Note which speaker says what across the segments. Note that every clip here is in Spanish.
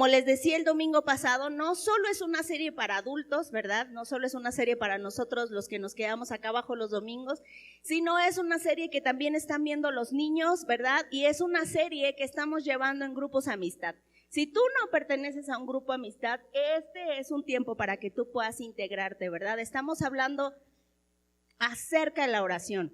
Speaker 1: como les decía el domingo pasado, no solo es una serie para adultos, ¿verdad? No solo es una serie para nosotros los que nos quedamos acá abajo los domingos, sino es una serie que también están viendo los niños, ¿verdad? Y es una serie que estamos llevando en grupos amistad. Si tú no perteneces a un grupo amistad, este es un tiempo para que tú puedas integrarte, ¿verdad? Estamos hablando acerca de la oración.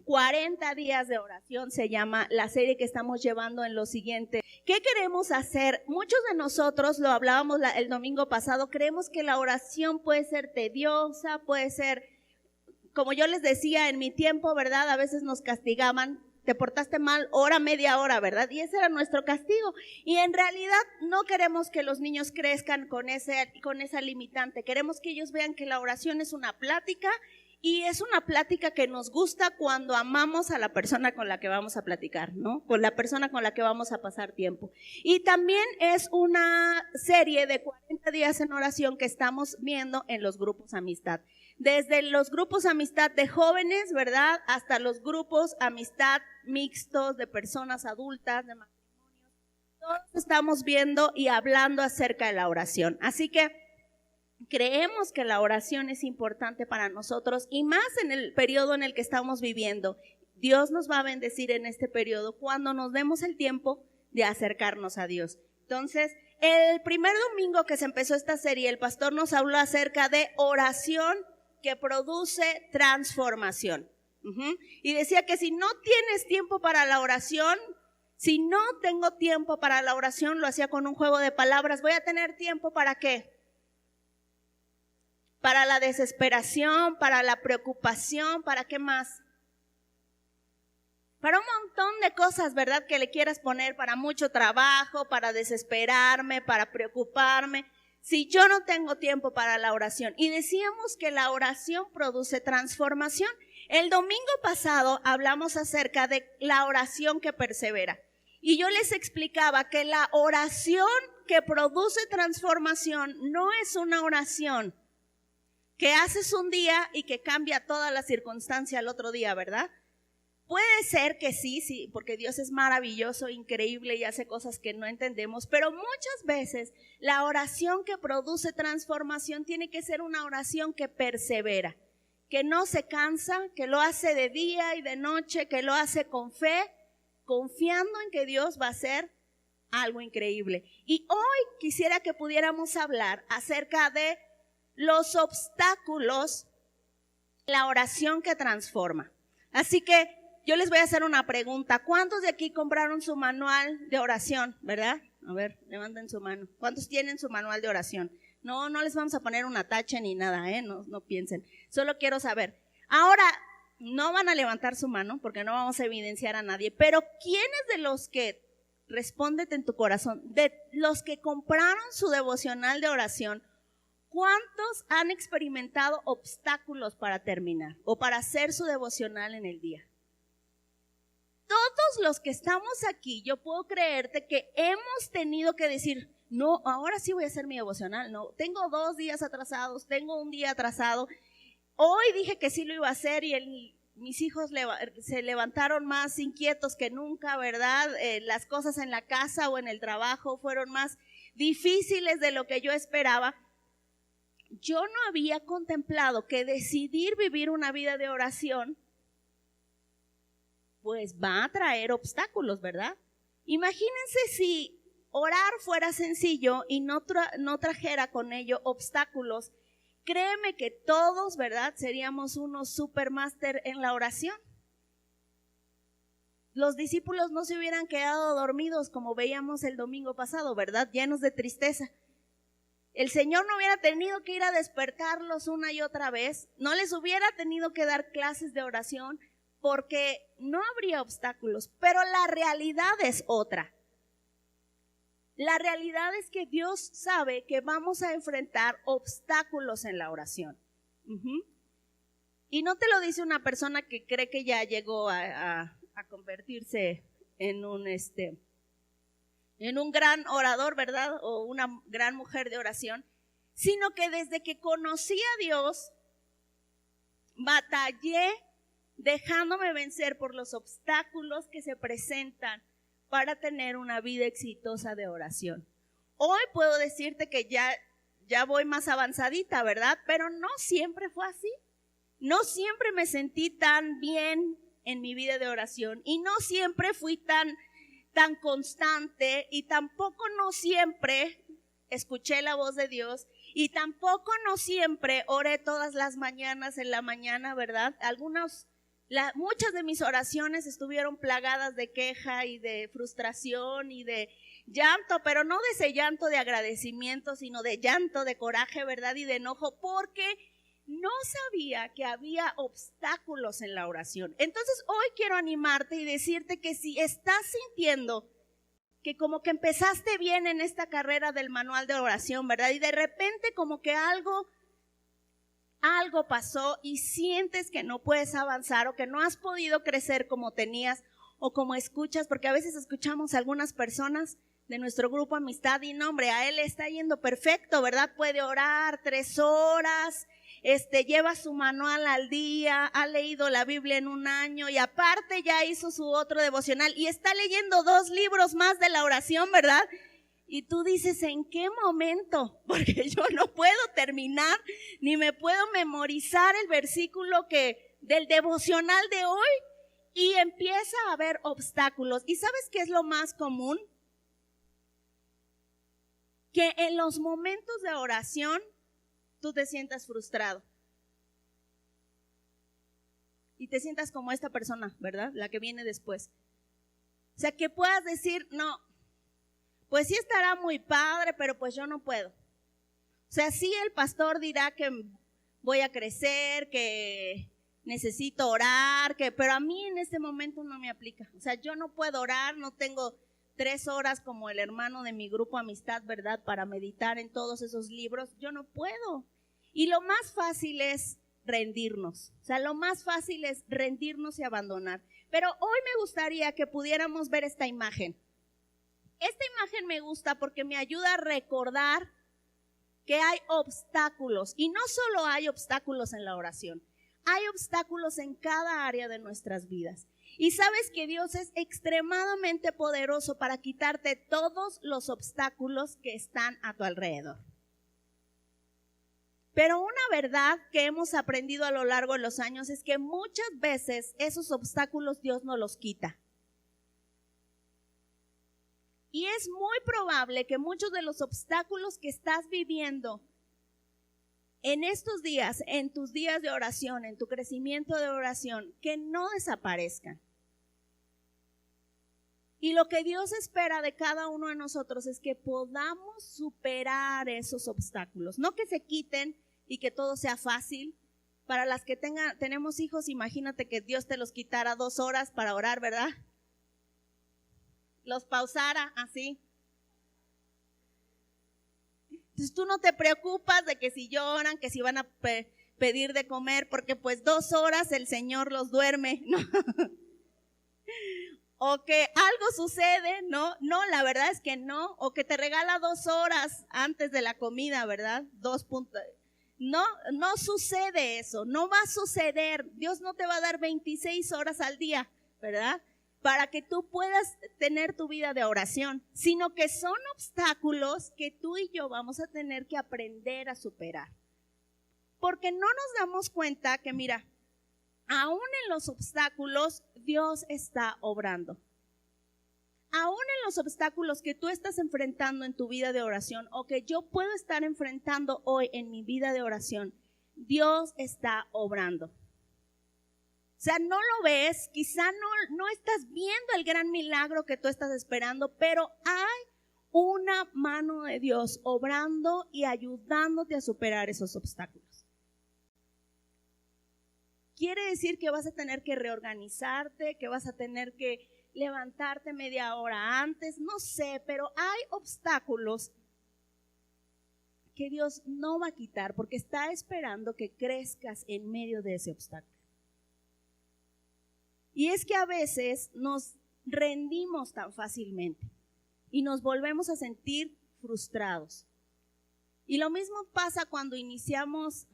Speaker 1: 40 días de oración se llama la serie que estamos llevando en lo siguiente. ¿Qué queremos hacer? Muchos de nosotros, lo hablábamos el domingo pasado, creemos que la oración puede ser tediosa, puede ser, como yo les decía en mi tiempo, ¿verdad? A veces nos castigaban, te portaste mal, ora, media hora, ¿verdad? Y ese era nuestro castigo. Y en realidad no queremos que los niños crezcan con esa limitante. Queremos que ellos vean que la oración es una plática. Y es una plática que nos gusta cuando amamos a la persona con la que vamos a platicar, ¿no? Con la persona con la que vamos a pasar tiempo. Y también es una serie de 40 días en oración que estamos viendo en los grupos amistad. Desde los grupos amistad de jóvenes, ¿verdad? Hasta los grupos amistad mixtos de personas adultas, de matrimonios. Todos estamos viendo y hablando acerca de la oración. Así que creemos que la oración es importante para nosotros y más en el periodo en el que estamos viviendo. Dios nos va a bendecir en este periodo cuando nos demos el tiempo de acercarnos a Dios. Entonces, el primer domingo que se empezó esta serie, el pastor nos habló acerca de oración que produce transformación. Y decía que si no tienes tiempo para la oración, si no tengo tiempo para la oración, lo hacía con un juego de palabras, voy a tener tiempo ¿para qué? Para la desesperación, para la preocupación, ¿para qué más? Para un montón de cosas, ¿verdad? Que le quieras poner, para mucho trabajo, para desesperarme, para preocuparme. Si yo no tengo tiempo para la oración. Y decíamos que la oración produce transformación. El domingo pasado hablamos acerca de la oración que persevera. Y yo les explicaba que la oración que produce transformación no es una oración que haces un día y que cambia toda la circunstancia al otro día, ¿verdad? Puede ser que sí, porque Dios es maravilloso, increíble y hace cosas que no entendemos, pero muchas veces la oración que produce transformación tiene que ser una oración que persevera, que no se cansa, que lo hace de día y de noche, que lo hace con fe, confiando en que Dios va a hacer algo increíble. Y hoy quisiera que pudiéramos hablar acerca de los obstáculos, la oración que transforma. Así que yo les voy a hacer una pregunta. ¿Cuántos de aquí compraron su manual de oración, verdad? A ver, levanten su mano. ¿Cuántos tienen su manual de oración? No les vamos a poner una tacha ni nada, no piensen. Solo quiero saber. Ahora, no van a levantar su mano porque no vamos a evidenciar a nadie, pero ¿quiénes de los que, respóndete en tu corazón, de los que compraron su devocional de oración, ¿cuántos han experimentado obstáculos para terminar o para hacer su devocional en el día? Todos los que estamos aquí, yo puedo creerte que hemos tenido que decir, no, ahora sí voy a hacer mi devocional, no, tengo 2 días atrasados, tengo un día atrasado, hoy dije que sí lo iba a hacer y mis hijos se levantaron más inquietos que nunca, ¿verdad? Las cosas en la casa o en el trabajo fueron más difíciles de lo que yo esperaba. Yo no había contemplado que decidir vivir una vida de oración, pues va a traer obstáculos, ¿verdad? Imagínense si orar fuera sencillo y no trajera con ello obstáculos. Créeme que todos, ¿verdad? Seríamos unos supermáster en la oración. Los discípulos no se hubieran quedado dormidos como veíamos el domingo pasado, ¿verdad? Llenos de tristeza. El Señor no hubiera tenido que ir a despertarlos una y otra vez, no les hubiera tenido que dar clases de oración porque no habría obstáculos, pero la realidad es otra. La realidad es que Dios sabe que vamos a enfrentar obstáculos en la oración. Y no te lo dice una persona que cree que ya llegó a convertirse en un gran orador, ¿verdad? O una gran mujer de oración, sino que desde que conocí a Dios, batallé dejándome vencer por los obstáculos que se presentan para tener una vida exitosa de oración. hoy puedo decirte que ya voy más avanzadita, ¿verdad? Pero no siempre fue así. No siempre me sentí tan bien en mi vida de oración y no siempre fui tan constante y tampoco no siempre escuché la voz de Dios y tampoco no siempre oré todas las mañanas en la mañana, ¿verdad? Muchas de mis oraciones estuvieron plagadas de queja y de frustración y de llanto, pero no de ese llanto de agradecimiento, sino de llanto, de coraje, ¿verdad? Y de enojo, porque no sabía que había obstáculos en la oración. Entonces hoy quiero animarte y decirte que si estás sintiendo que como que empezaste bien en esta carrera del manual de oración, ¿verdad? Y de repente como que algo pasó y sientes que no puedes avanzar o que no has podido crecer como tenías o como escuchas, porque a veces escuchamos a algunas personas de nuestro grupo Amistad y no, hombre, a él le está yendo perfecto, ¿verdad? Puede orar 3 horas, lleva su manual al día, ha leído la Biblia en 1 año y aparte ya hizo su otro devocional y está leyendo 2 libros más de la oración, ¿verdad? Y tú dices, ¿en qué momento? Porque yo no puedo terminar, ni me puedo memorizar el versículo del devocional de hoy y empieza a haber obstáculos. ¿Y sabes qué es lo más común? Que en los momentos de oración tú te sientas frustrado. Y te sientas como esta persona, ¿verdad? La que viene después. O sea, que puedas decir, no, pues sí estará muy padre, pero pues yo no puedo. O sea, sí el pastor dirá que voy a crecer, que necesito orar, pero a mí en este momento no me aplica. O sea, yo no puedo orar, no tengo 3 horas como el hermano de mi grupo Amistad, ¿verdad? Para meditar en todos esos libros, yo no puedo. Y lo más fácil es rendirnos. O sea, lo más fácil es rendirnos y abandonar. Pero hoy me gustaría que pudiéramos ver esta imagen. Esta imagen me gusta porque me ayuda a recordar que hay obstáculos. Y no solo hay obstáculos en la oración, hay obstáculos en cada área de nuestras vidas. Y sabes que Dios es extremadamente poderoso para quitarte todos los obstáculos que están a tu alrededor. Pero una verdad que hemos aprendido a lo largo de los años es que muchas veces esos obstáculos Dios nos los quita. Y es muy probable que muchos de los obstáculos que estás viviendo en estos días, en tus días de oración, en tu crecimiento de oración, que no desaparezcan. Y lo que Dios espera de cada uno de nosotros es que podamos superar esos obstáculos. No que se quiten y que todo sea fácil. Para las que tenemos hijos, imagínate que Dios te los quitara 2 horas para orar, ¿verdad? Los pausara así. Entonces tú no te preocupas de que si lloran, que si van a pedir de comer, porque pues 2 horas el Señor los duerme, ¿no? O que algo sucede, ¿no? No, la verdad es que no. O que te regala 2 horas antes de la comida, ¿verdad? 2 puntos. No sucede eso, no va a suceder. Dios no te va a dar 26 horas al día, ¿verdad? Para que tú puedas tener tu vida de oración, sino que son obstáculos que tú y yo vamos a tener que aprender a superar. Porque no nos damos cuenta que, mira, aún en los obstáculos Dios está obrando. Aún en los obstáculos que tú estás enfrentando en tu vida de oración o que yo puedo estar enfrentando hoy en mi vida de oración, Dios está obrando. O sea, no lo ves, quizá no estás viendo el gran milagro que tú estás esperando, pero hay una mano de Dios obrando y ayudándote a superar esos obstáculos. Quiere decir que vas a tener que reorganizarte, que vas a tener que levantarte media hora antes, no sé, pero hay obstáculos que Dios no va a quitar porque está esperando que crezcas en medio de ese obstáculo. Y es que a veces nos rendimos tan fácilmente y nos volvemos a sentir frustrados. Y lo mismo pasa cuando iniciamos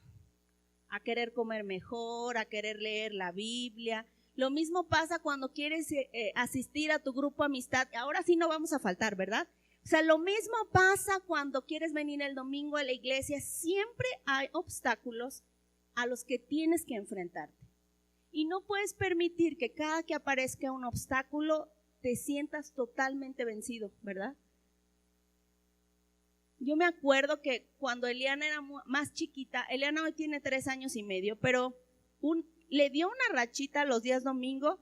Speaker 1: a querer comer mejor, a querer leer la Biblia. Lo mismo pasa cuando quieres asistir a tu grupo Amistad. Ahora sí no vamos a faltar, ¿verdad? O sea, lo mismo pasa cuando quieres venir el domingo a la iglesia. Siempre hay obstáculos a los que tienes que enfrentarte. Y no puedes permitir que cada que aparezca un obstáculo te sientas totalmente vencido, ¿verdad? Yo me acuerdo que cuando Eliana era más chiquita, Eliana hoy tiene 3 años y medio, pero le dio una rachita los días domingo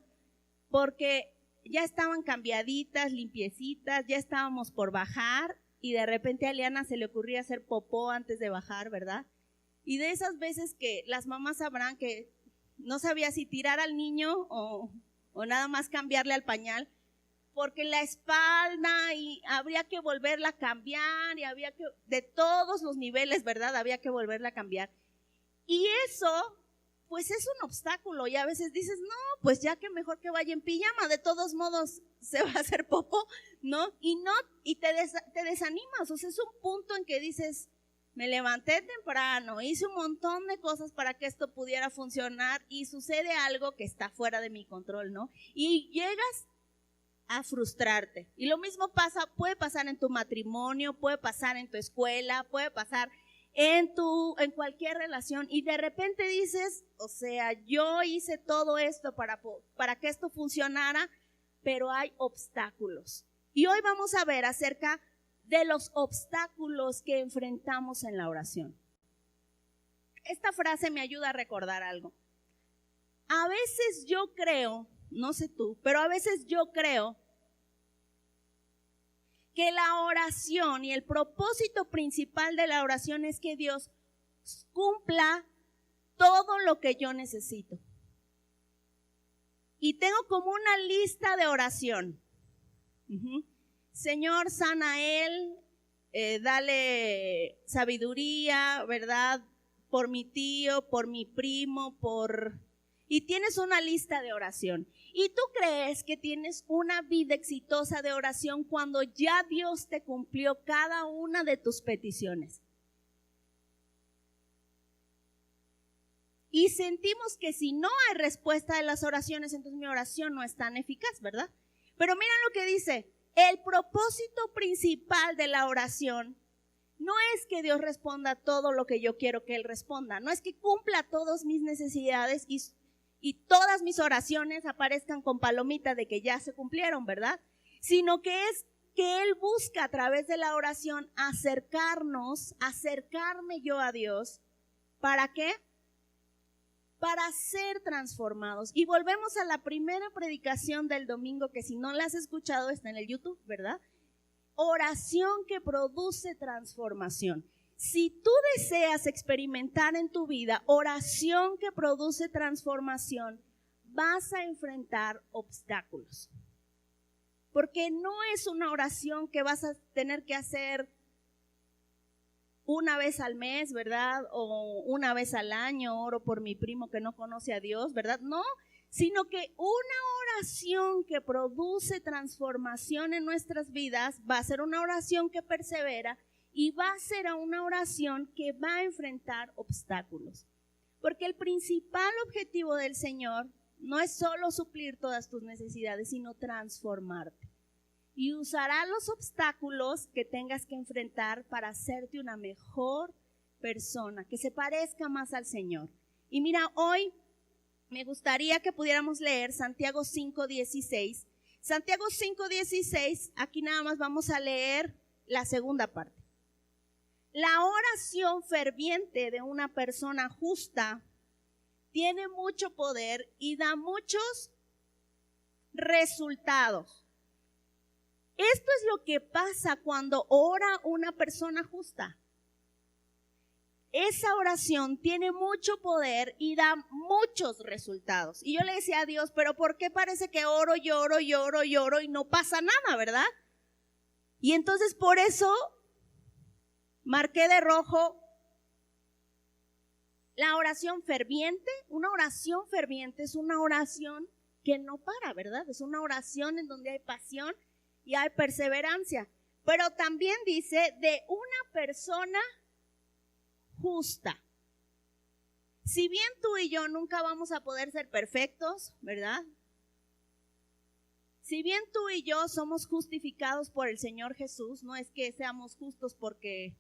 Speaker 1: porque ya estaban cambiaditas, limpiecitas, ya estábamos por bajar y de repente a Eliana se le ocurría hacer popó antes de bajar, ¿verdad? Y de esas veces que las mamás sabrán que no sabía si tirar al niño o nada más cambiarle al pañal, porque la espalda y habría que volverla a cambiar y había que, de todos los niveles, ¿verdad? Había que volverla a cambiar. Y eso, pues es un obstáculo y a veces dices, no, pues ya que mejor que vaya en pijama, de todos modos se va a hacer popó, ¿no? Y te desanimas, o sea, es un punto en que dices, me levanté temprano, hice un montón de cosas para que esto pudiera funcionar y sucede algo que está fuera de mi control, ¿no? Y llegas a frustrarte. Y lo mismo puede pasar en tu matrimonio, puede pasar en tu escuela, puede pasar en cualquier relación y de repente dices, o sea, yo hice todo esto para que esto funcionara, pero hay obstáculos. Y hoy vamos a ver acerca de los obstáculos que enfrentamos en la oración. Esta frase me ayuda a recordar algo. A veces yo creo, no sé tú, pero a veces yo creo que la oración y el propósito principal de la oración es que Dios cumpla todo lo que yo necesito. Y tengo como una lista de oración. Señor, sana a él, dale sabiduría, ¿verdad? Por mi tío, por mi primo, y tienes una lista de oración. Y tú crees que tienes una vida exitosa de oración cuando ya Dios te cumplió cada una de tus peticiones. Y sentimos que si no hay respuesta de las oraciones, entonces mi oración no es tan eficaz, ¿verdad? Pero mira lo que dice, el propósito principal de la oración no es que Dios responda todo lo que yo quiero que Él responda, no es que cumpla todas mis necesidades y todas mis oraciones aparezcan con palomita de que ya se cumplieron, ¿verdad? Sino que es que Él busca a través de la oración acercarme yo a Dios. ¿Para qué? Para ser transformados. Y volvemos a la primera predicación del domingo, que si no la has escuchado está en el YouTube, ¿verdad? Oración que produce transformación. Si tú deseas experimentar en tu vida oración que produce transformación, vas a enfrentar obstáculos. Porque no es una oración que vas a tener que hacer una vez al mes, ¿verdad? O una vez al año, oro por mi primo que no conoce a Dios, ¿verdad? No, sino que una oración que produce transformación en nuestras vidas va a ser una oración que persevera y va a ser una oración que va a enfrentar obstáculos. Porque el principal objetivo del Señor no es solo suplir todas tus necesidades, sino transformarte. Y usará los obstáculos que tengas que enfrentar para hacerte una mejor persona, que se parezca más al Señor. Y mira, hoy me gustaría que pudiéramos leer Santiago 5:16. Santiago 5:16, aquí nada más vamos a leer la segunda parte. La oración ferviente de una persona justa tiene mucho poder y da muchos resultados. Esto es lo que pasa cuando ora una persona justa. Esa oración tiene mucho poder y da muchos resultados. Y yo le decía a Dios, pero ¿por qué parece que oro y no pasa nada, verdad? Y entonces por eso marqué de rojo la oración ferviente. Una oración ferviente es una oración que no para, ¿verdad? Es una oración en donde hay pasión y hay perseverancia. Pero también dice de una persona justa. Si bien tú y yo nunca vamos a poder ser perfectos, ¿verdad? Si bien tú y yo somos justificados por el Señor Jesús, no es que seamos justos porque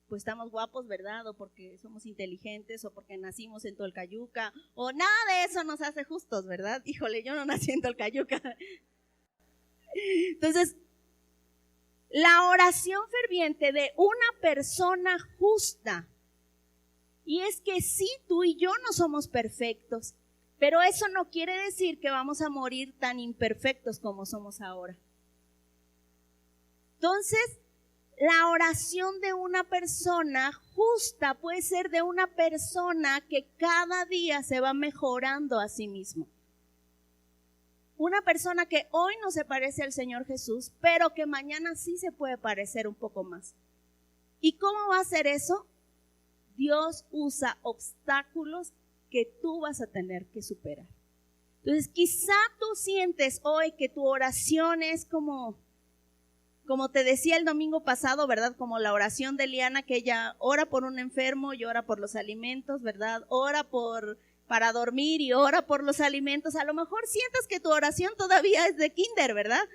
Speaker 1: pues estamos guapos, ¿verdad? O porque somos inteligentes, o porque nacimos en Tolcayuca, o nada de eso nos hace justos, ¿verdad? Híjole, yo no nací en Tolcayuca. Entonces, la oración ferviente de una persona justa, y es que sí, tú y yo no somos perfectos, pero eso no quiere decir que vamos a morir tan imperfectos como somos ahora. Entonces, la oración de una persona justa puede ser de una persona que cada día se va mejorando a sí mismo. Una persona que hoy no se parece al Señor Jesús, pero que mañana sí se puede parecer un poco más. ¿Y cómo va a ser eso? Dios usa obstáculos que tú vas a tener que superar. Entonces, quizá tú sientes hoy que tu oración es como te decía el domingo pasado, ¿verdad? Como la oración de Liana, que ella ora por un enfermo y ora por los alimentos, ¿verdad? Ora para dormir y ora por los alimentos. A lo mejor sientas que tu oración todavía es de kinder, ¿verdad?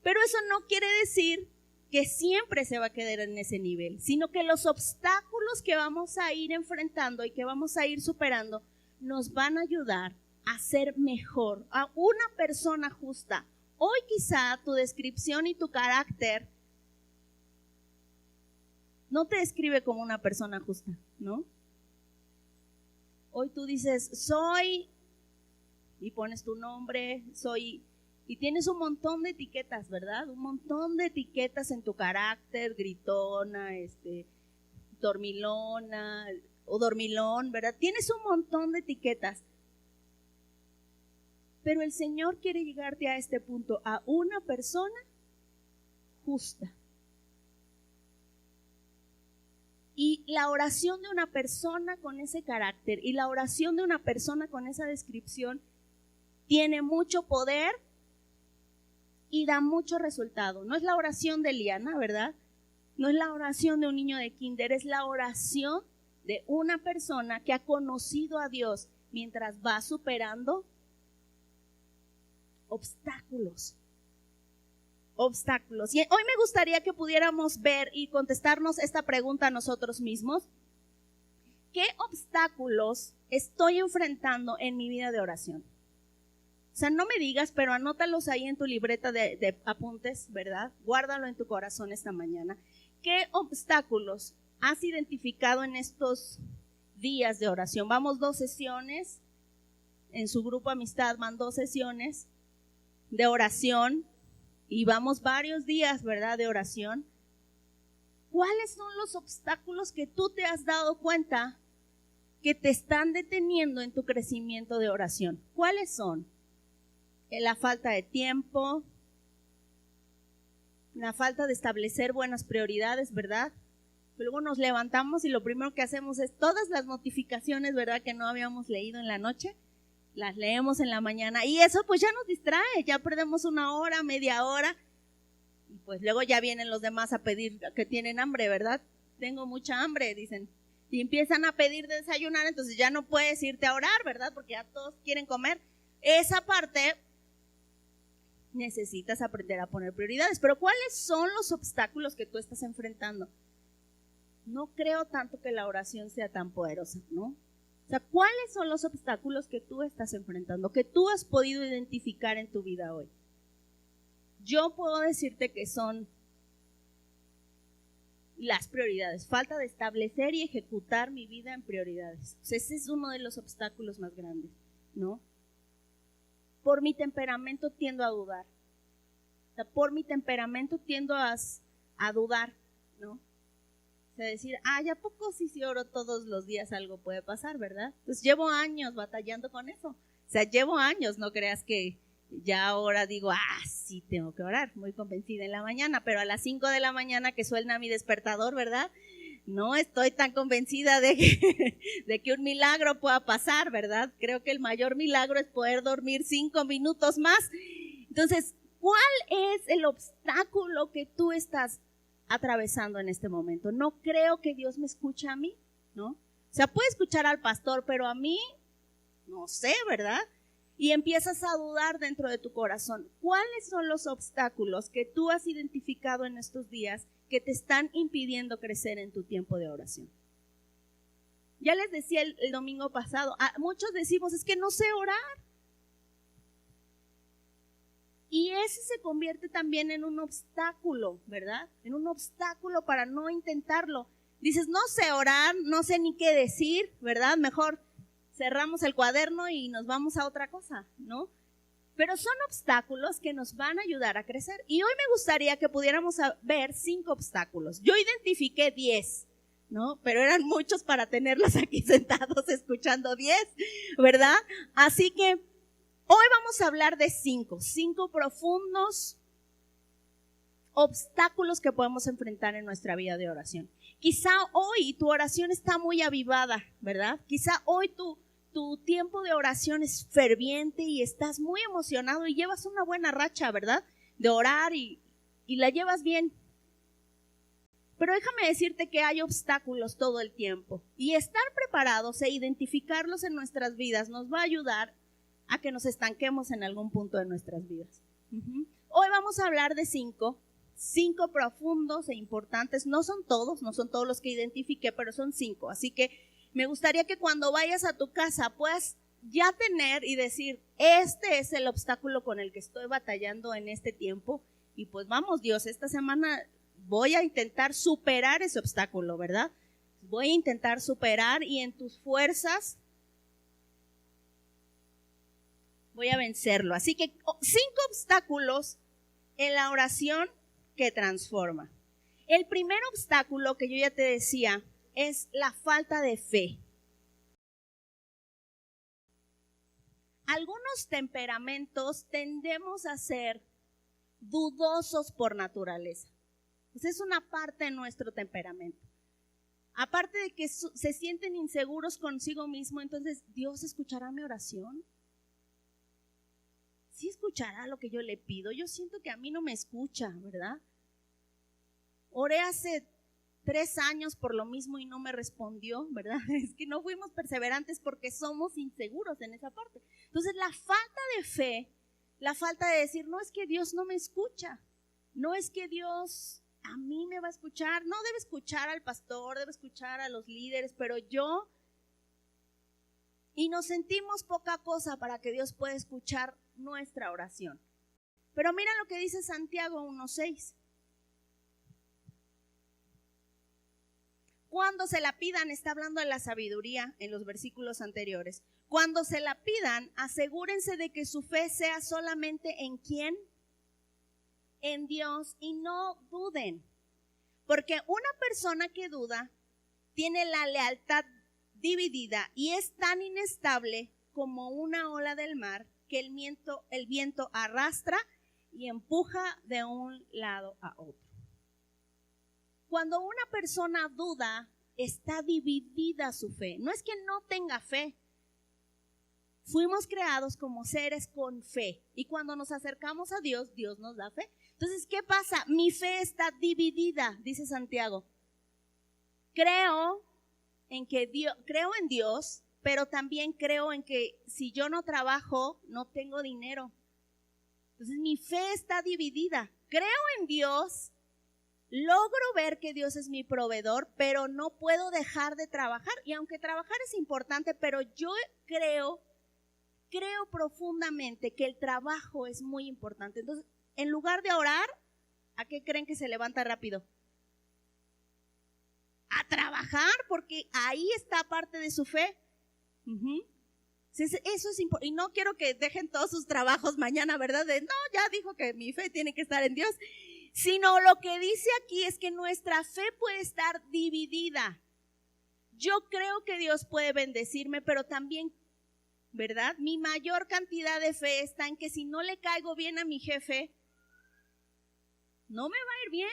Speaker 1: Pero eso no quiere decir que siempre se va a quedar en ese nivel, sino que los obstáculos que vamos a ir enfrentando y que vamos a ir superando nos van a ayudar a ser mejor, a una persona justa. Hoy quizá tu descripción y tu carácter no te describe como una persona justa, ¿no? Hoy tú dices, soy, y pones tu nombre, soy, y tienes un montón de etiquetas, ¿verdad? Un montón de etiquetas en tu carácter, gritona, dormilona, o dormilón, ¿verdad? Tienes un montón de etiquetas. Pero el Señor quiere llegarte a este punto, a una persona justa. Y la oración de una persona con ese carácter y la oración de una persona con esa descripción tiene mucho poder y da mucho resultado. No es la oración de Liana, ¿verdad? No es la oración de un niño de kinder, es la oración de una persona que ha conocido a Dios mientras va superando obstáculos. Y hoy me gustaría que pudiéramos ver y contestarnos esta pregunta a nosotros mismos. ¿Qué obstáculos estoy enfrentando en mi vida de oración? O sea, no me digas, pero anótalos ahí en tu libreta de apuntes, ¿verdad? Guárdalo en tu corazón esta mañana. ¿Qué obstáculos has identificado en estos días de oración? Vamos 2 sesiones. En su grupo Amistad van 2 sesiones de oración y vamos varios días, ¿verdad?, de oración. ¿Cuáles son los obstáculos que tú te has dado cuenta que te están deteniendo en tu crecimiento de oración? ¿Cuáles son? La falta de tiempo, la falta de establecer buenas prioridades, ¿verdad? Luego nos levantamos y lo primero que hacemos es todas las notificaciones, ¿verdad?, que no habíamos leído en la noche, las leemos en la mañana y eso pues ya nos distrae, ya perdemos 1 hora, media hora y pues luego ya vienen los demás a pedir que tienen hambre, ¿verdad? Tengo mucha hambre, dicen, y empiezan a pedir de desayunar, entonces ya no puedes irte a orar, ¿verdad? Porque ya todos quieren comer. Esa parte necesitas aprender a poner prioridades, pero ¿cuáles son los obstáculos que tú estás enfrentando? No creo tanto que la oración sea tan poderosa, ¿no? O sea, ¿cuáles son los obstáculos que tú estás enfrentando, que tú has podido identificar en tu vida hoy? Yo puedo decirte que son las prioridades, falta de establecer y ejecutar mi vida en prioridades. O sea, ese es uno de los obstáculos más grandes, ¿no? Por mi temperamento tiendo a dudar. O sea, por mi temperamento tiendo a dudar, ¿no? O sea, decir, ¿a poco si oro todos los días algo puede pasar, verdad? Pues llevo años batallando con eso. O sea, llevo años, no creas que ya ahora digo, sí tengo que orar, muy convencida en la mañana, pero a las 5 de la mañana que suena mi despertador, ¿verdad? No estoy tan convencida de que un milagro pueda pasar, ¿verdad? Creo que el mayor milagro es poder dormir 5 minutos más. Entonces, ¿cuál es el obstáculo que tú estás atravesando en este momento? No creo que Dios me escuche a mí, ¿no? O sea, puede escuchar al pastor, pero a mí, no sé, ¿verdad? y empiezas a dudar dentro de tu corazón. ¿Cuáles son los obstáculos que tú has identificado en estos días que te están impidiendo crecer en tu tiempo de oración? Ya les decía el domingo pasado, muchos decimos, es que no sé orar. Y ese se convierte también en un obstáculo, ¿verdad? En un obstáculo para no intentarlo. Dices, no sé orar, no sé ni qué decir, ¿verdad? Mejor cerramos el cuaderno y nos vamos a otra cosa, ¿no? Pero son obstáculos que nos van a ayudar a crecer. Y hoy me gustaría que pudiéramos ver 5 obstáculos. Yo identifiqué 10, ¿no? Pero eran muchos para tenerlos aquí sentados escuchando 10, ¿verdad? Así que hoy vamos a hablar de 5 profundos obstáculos que podemos enfrentar en nuestra vida de oración. Quizá hoy tu oración está muy avivada, ¿verdad? Quizá hoy tu tiempo de oración es ferviente y estás muy emocionado y llevas una buena racha, ¿verdad? De orar y la llevas bien. Pero déjame decirte que hay obstáculos todo el tiempo y estar preparados e identificarlos en nuestras vidas nos va a ayudar a que nos estanquemos en algún punto de nuestras vidas. Hoy vamos a hablar de 5 profundos e importantes. No son todos los que identifiqué, pero son 5. Así que me gustaría que cuando vayas a tu casa puedas ya tener y decir, este es el obstáculo con el que estoy batallando en este tiempo. Y pues vamos, Dios, esta semana voy a intentar superar ese obstáculo, ¿verdad? Voy a intentar superar y en tus fuerzas voy a vencerlo. Así que 5 obstáculos en la oración que transforma. El primer obstáculo que yo ya te decía es la falta de fe. Algunos temperamentos tendemos a ser dudosos por naturaleza. Esa es una parte de nuestro temperamento. Aparte de que se sienten inseguros consigo mismo, entonces, ¿Dios escuchará mi oración? ¿Sí escuchará lo que yo le pido? Yo siento que a mí no me escucha, ¿verdad? Oré hace 3 años por lo mismo y no me respondió, ¿verdad? Es que no fuimos perseverantes porque somos inseguros en esa parte. Entonces, la falta de fe, la falta de decir, no es que Dios no me escucha, no es que Dios a mí me va a escuchar, no debe escuchar al pastor, debe escuchar a los líderes, pero yo, y nos sentimos poca cosa para que Dios pueda escuchar nuestra oración. Pero mira lo que dice Santiago 1:6. Cuando se la pidan, está hablando de la sabiduría en los versículos anteriores. Cuando se la pidan, asegúrense de que su fe sea solamente ¿en quién? En Dios, y no duden. Porque una persona que duda tiene la lealtad dividida y es tan inestable como una ola del mar que el viento arrastra y empuja de un lado a otro. Cuando una persona duda, está dividida su fe. No es que no tenga fe. Fuimos creados como seres con fe. Y cuando nos acercamos a Dios, Dios nos da fe. Entonces, ¿qué pasa? Mi fe está dividida, dice Santiago. Creo en Dios, pero también creo en que si yo no trabajo, no tengo dinero. Entonces, mi fe está dividida. Creo en Dios. Logro ver que Dios es mi proveedor, pero no puedo dejar de trabajar. Y aunque trabajar es importante, pero yo creo profundamente que el trabajo es muy importante. Entonces, en lugar de orar, ¿a qué creen que se levanta rápido? A trabajar, porque ahí está parte de su fe. Eso es importante. Y no quiero que dejen todos sus trabajos mañana, ¿verdad? No, ya dijo que mi fe tiene que estar en Dios. Sino lo que dice aquí es que nuestra fe puede estar dividida. Yo creo que Dios puede bendecirme, pero también, ¿verdad? Mi mayor cantidad de fe está en que si no le caigo bien a mi jefe, no me va a ir bien.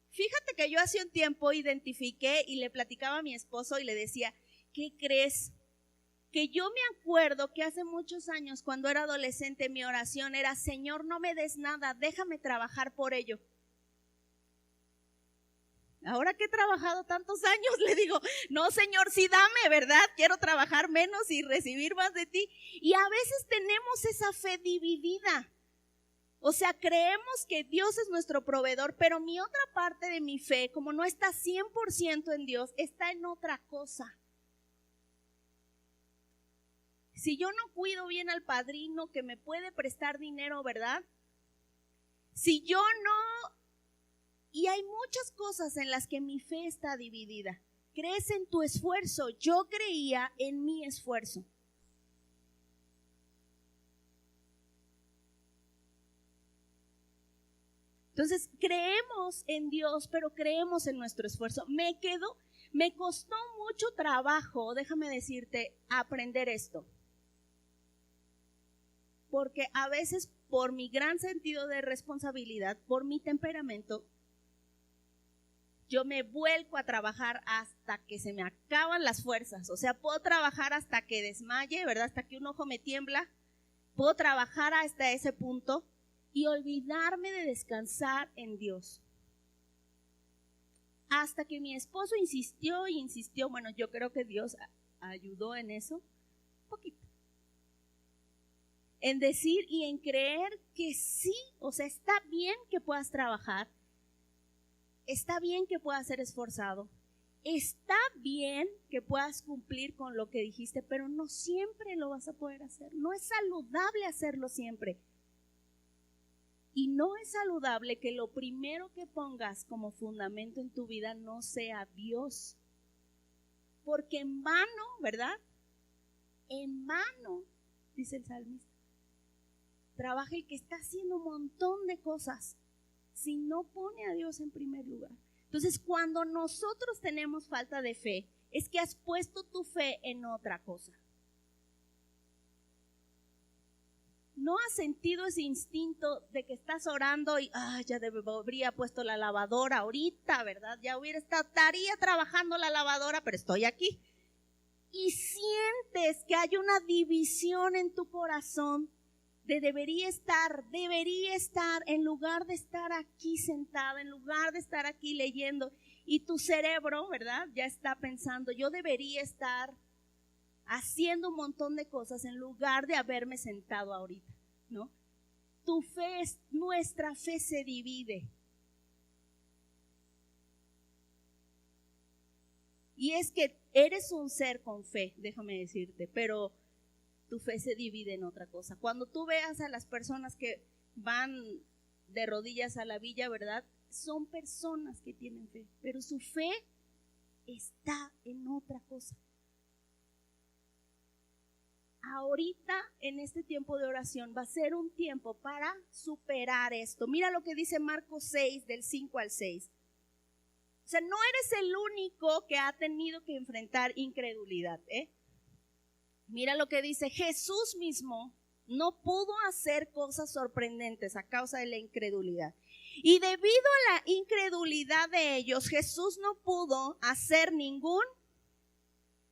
Speaker 1: Fíjate que yo hace un tiempo identifiqué y le platicaba a mi esposo y le decía, ¿qué crees? Que yo me acuerdo que hace muchos años, cuando era adolescente, mi oración era, Señor, no me des nada, déjame trabajar por ello. Ahora que he trabajado tantos años, le digo, no, Señor, sí dame, ¿verdad? Quiero trabajar menos y recibir más de ti. Y a veces tenemos esa fe dividida. O sea, creemos que Dios es nuestro proveedor, pero mi otra parte de mi fe, como no está 100% en Dios, está en otra cosa. Si yo no cuido bien al padrino que me puede prestar dinero, ¿verdad? Si yo no... Y hay muchas cosas en las que mi fe está dividida. Crees en tu esfuerzo. Yo creía en mi esfuerzo. Entonces, creemos en Dios, pero creemos en nuestro esfuerzo. Me costó mucho trabajo, déjame decirte, aprender esto. Porque a veces, por mi gran sentido de responsabilidad, por mi temperamento, yo me vuelco a trabajar hasta que se me acaban las fuerzas. O sea, puedo trabajar hasta que desmaye, ¿verdad? Hasta que un ojo me tiembla. Puedo trabajar hasta ese punto y olvidarme de descansar en Dios. Hasta que mi esposo insistió, bueno, yo creo que Dios ayudó en eso, un poquito. En decir y en creer que sí, o sea, está bien que puedas trabajar, está bien que puedas ser esforzado, está bien que puedas cumplir con lo que dijiste, pero no siempre lo vas a poder hacer. No es saludable hacerlo siempre. Y no es saludable que lo primero que pongas como fundamento en tu vida no sea Dios. Porque en vano, ¿verdad? En vano, dice el salmista, trabaja el que está haciendo un montón de cosas si no pone a Dios en primer lugar. Entonces, cuando nosotros tenemos falta de fe, es que has puesto tu fe en otra cosa. ¿No has sentido ese instinto de que estás orando y ya habría puesto la lavadora ahorita, ¿verdad? Ya estaría trabajando la lavadora, pero estoy aquí. Y sientes que hay una división en tu corazón de debería estar, en lugar de estar aquí sentada, en lugar de estar aquí leyendo. Y tu cerebro, ¿verdad? Ya está pensando, yo debería estar haciendo un montón de cosas en lugar de haberme sentado ahorita, ¿no? Nuestra fe se divide. Y es que eres un ser con fe, déjame decirte, pero tu fe se divide en otra cosa. Cuando tú veas a las personas que van de rodillas a la villa, ¿verdad? Son personas que tienen fe, pero su fe está en otra cosa. Ahorita, en este tiempo de oración, va a ser un tiempo para superar esto. Mira lo que dice Marcos 6, del 5 al 6. O sea, no eres el único que ha tenido que enfrentar incredulidad, ¿eh? Mira lo que dice, Jesús mismo no pudo hacer cosas sorprendentes a causa de la incredulidad. Y debido a la incredulidad de ellos, Jesús no pudo hacer ningún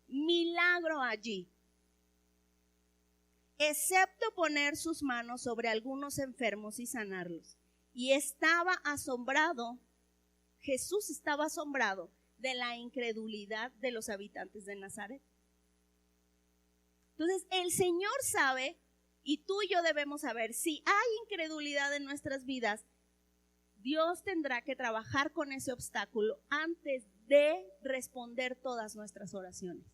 Speaker 1: milagro allí, excepto poner sus manos sobre algunos enfermos y sanarlos. Y Jesús estaba asombrado de la incredulidad de los habitantes de Nazaret. Entonces, el Señor sabe, y tú y yo debemos saber, si hay incredulidad en nuestras vidas, Dios tendrá que trabajar con ese obstáculo antes de responder todas nuestras oraciones.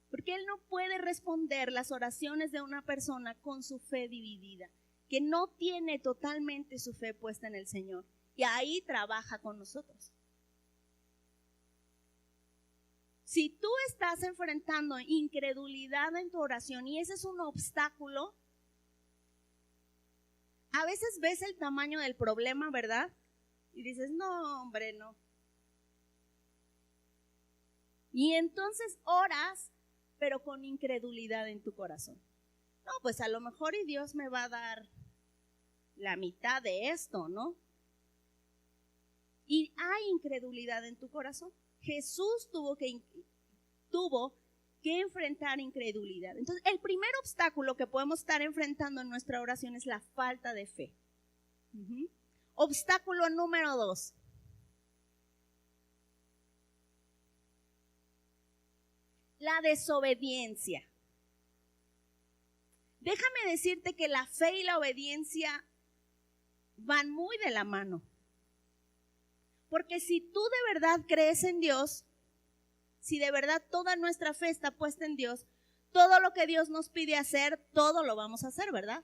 Speaker 1: Porque Él no puede responder las oraciones de una persona con su fe dividida, que no tiene totalmente su fe puesta en el Señor. Y ahí trabaja con nosotros. Si tú estás enfrentando incredulidad en tu oración y ese es un obstáculo, a veces ves el tamaño del problema, ¿verdad? Y dices, no, hombre, no. Y entonces oras, pero con incredulidad en tu corazón. No, pues a lo mejor y Dios me va a dar la mitad de esto, ¿no? Y hay incredulidad en tu corazón. Jesús tuvo que enfrentar incredulidad. Entonces, el primer obstáculo que podemos estar enfrentando en nuestra oración es la falta de fe. Obstáculo número 2. la desobediencia. Déjame decirte que la fe y la obediencia van muy de la mano. Porque si tú de verdad crees en Dios, si de verdad toda nuestra fe está puesta en Dios, todo lo que Dios nos pide hacer, todo lo vamos a hacer, ¿verdad?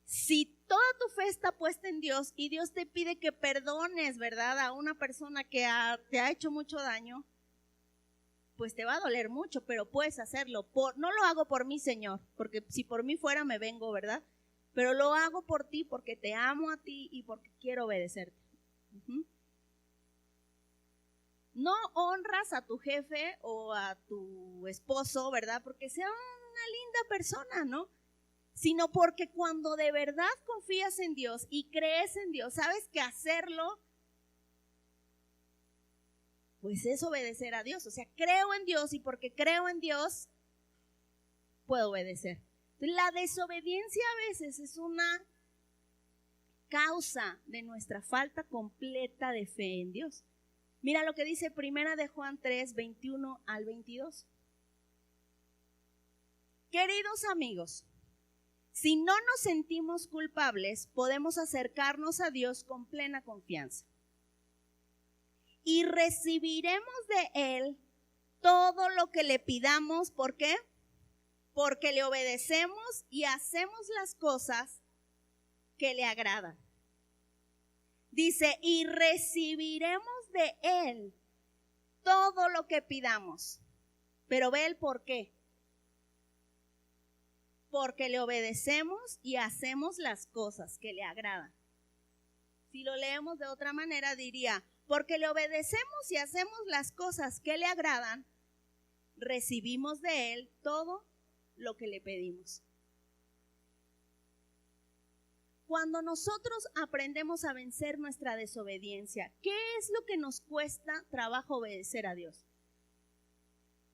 Speaker 1: Si toda tu fe está puesta en Dios y Dios te pide que perdones, ¿verdad?, a una persona que te ha hecho mucho daño, pues te va a doler mucho, pero puedes hacerlo. No lo hago por mí, Señor, porque si por mí fuera me vengo, ¿verdad? Pero lo hago por ti porque te amo a ti y porque quiero obedecerte. No honras a tu jefe o a tu esposo, ¿verdad?, porque sea una linda persona, ¿no? Sino porque cuando de verdad confías en Dios y crees en Dios, sabes que hacerlo, pues es obedecer a Dios. O sea, creo en Dios y porque creo en Dios, puedo obedecer. La desobediencia a veces es una causa de nuestra falta completa de fe en Dios. Mira lo que dice Primera de Juan 3, 21 al 22. Queridos amigos, si no nos sentimos culpables, podemos acercarnos a Dios con plena confianza. Y recibiremos de Él todo lo que le pidamos. ¿Por qué? Porque le obedecemos y hacemos las cosas que le agradan. Dice, y recibiremos de Él todo lo que pidamos. Pero ve el por qué. Porque le obedecemos y hacemos las cosas que le agradan. Si lo leemos de otra manera diría, porque le obedecemos y hacemos las cosas que le agradan, recibimos de Él todo lo que le pedimos. Cuando nosotros aprendemos a vencer nuestra desobediencia, ¿qué es lo que nos cuesta trabajo obedecer a Dios?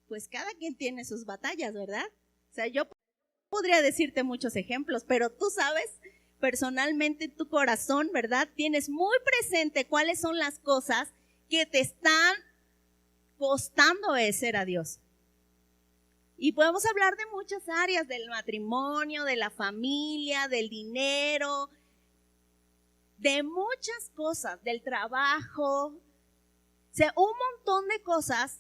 Speaker 1: Pues cada quien tiene sus batallas, ¿verdad? O sea, yo podría decirte muchos ejemplos, pero tú sabes personalmente en tu corazón, ¿verdad? Tienes muy presente cuáles son las cosas que te están costando obedecer a Dios. Y podemos hablar de muchas áreas, del matrimonio, de la familia, del dinero, de muchas cosas, del trabajo. O sea, un montón de cosas,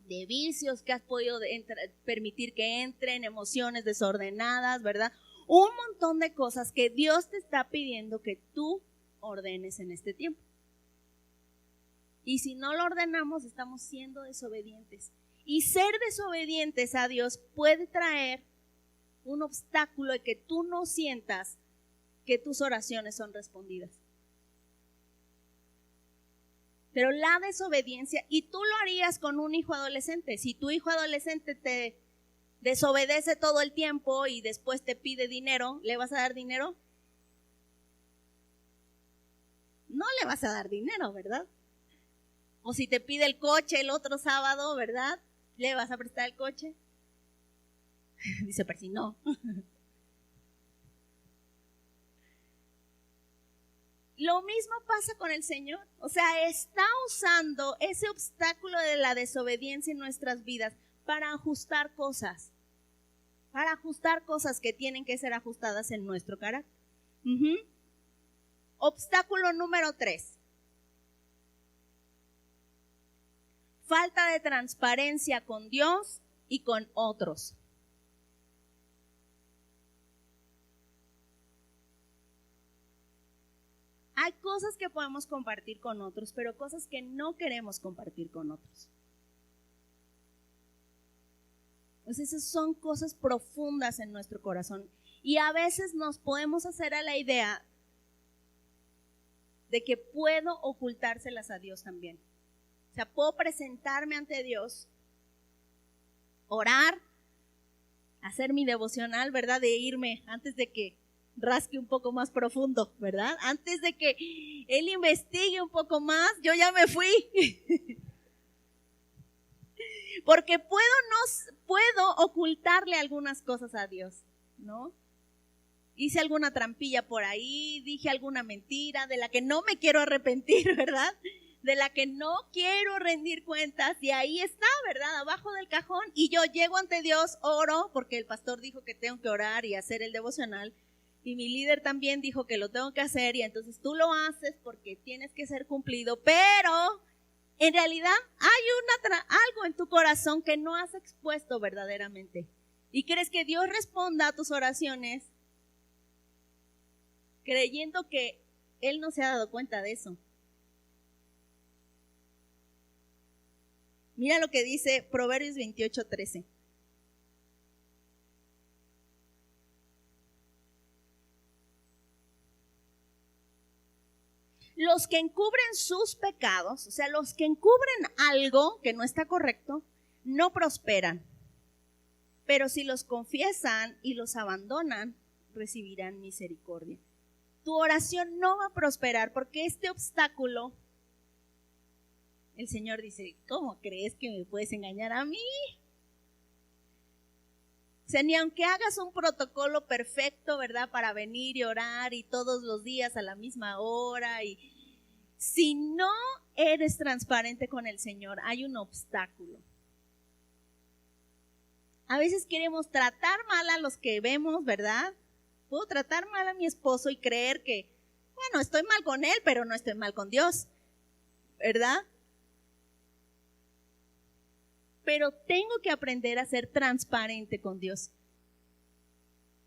Speaker 1: de vicios que has podido permitir que entren, emociones desordenadas, ¿verdad? Un montón de cosas que Dios te está pidiendo que tú ordenes en este tiempo. Y si no lo ordenamos, estamos siendo desobedientes. Y ser desobedientes a Dios puede traer un obstáculo de que tú no sientas que tus oraciones son respondidas. Pero la desobediencia, y tú lo harías con un hijo adolescente. Si tu hijo adolescente te desobedece todo el tiempo y después te pide dinero, ¿le vas a dar dinero? No le vas a dar dinero, ¿verdad? O si te pide el coche el otro sábado, ¿verdad? ¿Le vas a prestar el coche? Dice Percy, no. Lo mismo pasa con el Señor. O sea, está usando ese obstáculo de la desobediencia en nuestras vidas para ajustar cosas. Para ajustar cosas que tienen que ser ajustadas en nuestro carácter. Obstáculo número 3. Falta de transparencia con Dios y con otros. Hay cosas que podemos compartir con otros, pero cosas que no queremos compartir con otros. Pues esas son cosas profundas en nuestro corazón. Y a veces nos podemos hacer a la idea de que puedo ocultárselas a Dios también. O sea, puedo presentarme ante Dios, orar, hacer mi devocional, ¿verdad? De irme antes de que rasque un poco más profundo, ¿verdad? Antes de que Él investigue un poco más, yo ya me fui. Porque puedo ocultarle algunas cosas a Dios, ¿no? Hice alguna trampilla por ahí, dije alguna mentira de la que no me quiero arrepentir, ¿verdad? de la que no quiero rendir cuentas, y ahí está, ¿verdad? Abajo del cajón, y yo llego ante Dios, oro, porque el pastor dijo que tengo que orar y hacer el devocional, y mi líder también dijo que lo tengo que hacer, y entonces tú lo haces porque tienes que ser cumplido, pero en realidad hay algo en tu corazón que no has expuesto verdaderamente, y crees que Dios responda a tus oraciones creyendo que Él no se ha dado cuenta de eso. Mira lo que dice Proverbios 28:13. Los que encubren sus pecados, o sea, los que encubren algo que no está correcto, no prosperan. Pero si los confiesan y los abandonan, recibirán misericordia. Tu oración no va a prosperar porque este obstáculo, el Señor dice, ¿cómo crees que me puedes engañar a mí? O sea, ni aunque hagas un protocolo perfecto, ¿verdad? Para venir y orar y todos los días a la misma hora, y si no eres transparente con el Señor, hay un obstáculo. A veces queremos tratar mal a los que vemos, ¿verdad? Puedo tratar mal a mi esposo y creer que, bueno, estoy mal con él, pero no estoy mal con Dios, ¿verdad? Pero tengo que aprender a ser transparente con Dios.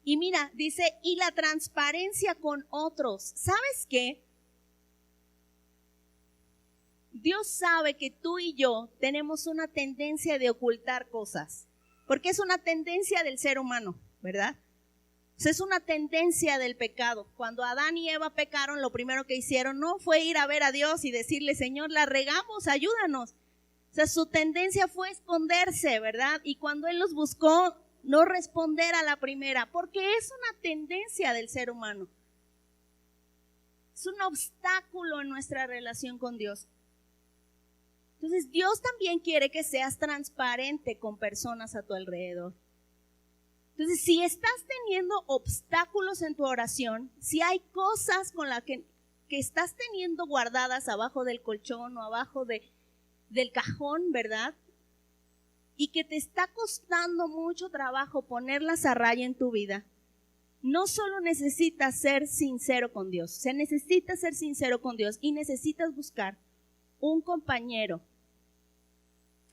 Speaker 1: Y mira, dice, y la transparencia con otros. ¿Sabes qué? Dios sabe que tú y yo tenemos una tendencia de ocultar cosas, porque es una tendencia del ser humano, ¿verdad? O sea, es una tendencia del pecado. Cuando Adán y Eva pecaron, lo primero que hicieron no fue ir a ver a Dios y decirle, Señor, la regamos, ayúdanos. O sea, su tendencia fue esconderse, ¿verdad? Y cuando Él los buscó, no responder a la primera, porque es una tendencia del ser humano. Es un obstáculo en nuestra relación con Dios. Entonces, Dios también quiere que seas transparente con personas a tu alrededor. Entonces, si estás teniendo obstáculos en tu oración, si hay cosas con las que estás teniendo guardadas abajo del colchón o abajo del cajón, ¿verdad? Y que te está costando mucho trabajo ponerlas a raya en tu vida, no solo necesitas ser sincero con Dios, se necesita ser sincero con Dios y necesitas buscar un compañero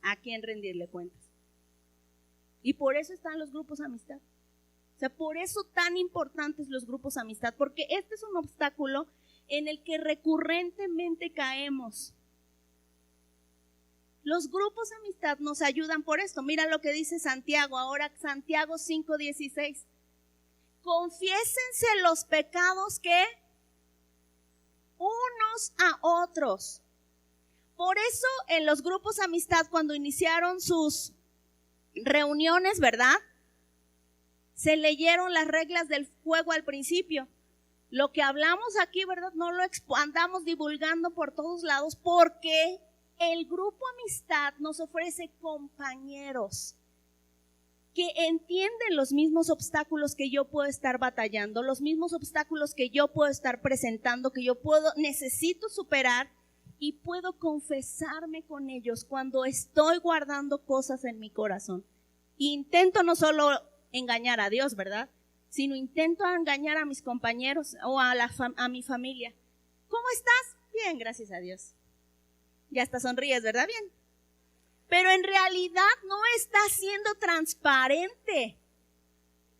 Speaker 1: a quien rendirle cuentas. Y por eso están los grupos amistad. O sea, por eso tan importantes los grupos amistad, porque este es un obstáculo en el que recurrentemente caemos. Los grupos amistad nos ayudan por esto. Mira lo que dice Santiago, ahora Santiago 5:16. Confiésense los pecados que unos a otros. Por eso en los grupos amistad, cuando iniciaron sus reuniones, ¿verdad? Se leyeron las reglas del juego al principio. Lo que hablamos aquí, ¿verdad? No lo andamos divulgando por todos lados porque el grupo amistad nos ofrece compañeros que entienden los mismos obstáculos que yo puedo estar batallando, los mismos obstáculos que yo puedo estar presentando, que yo necesito superar, y puedo confesarme con ellos cuando estoy guardando cosas en mi corazón. Intento no solo engañar a Dios, ¿verdad? Sino intento engañar a mis compañeros o a mi familia. ¿Cómo estás? Bien, gracias a Dios. Ya hasta sonríes, ¿verdad? Bien. Pero en realidad no está siendo transparente.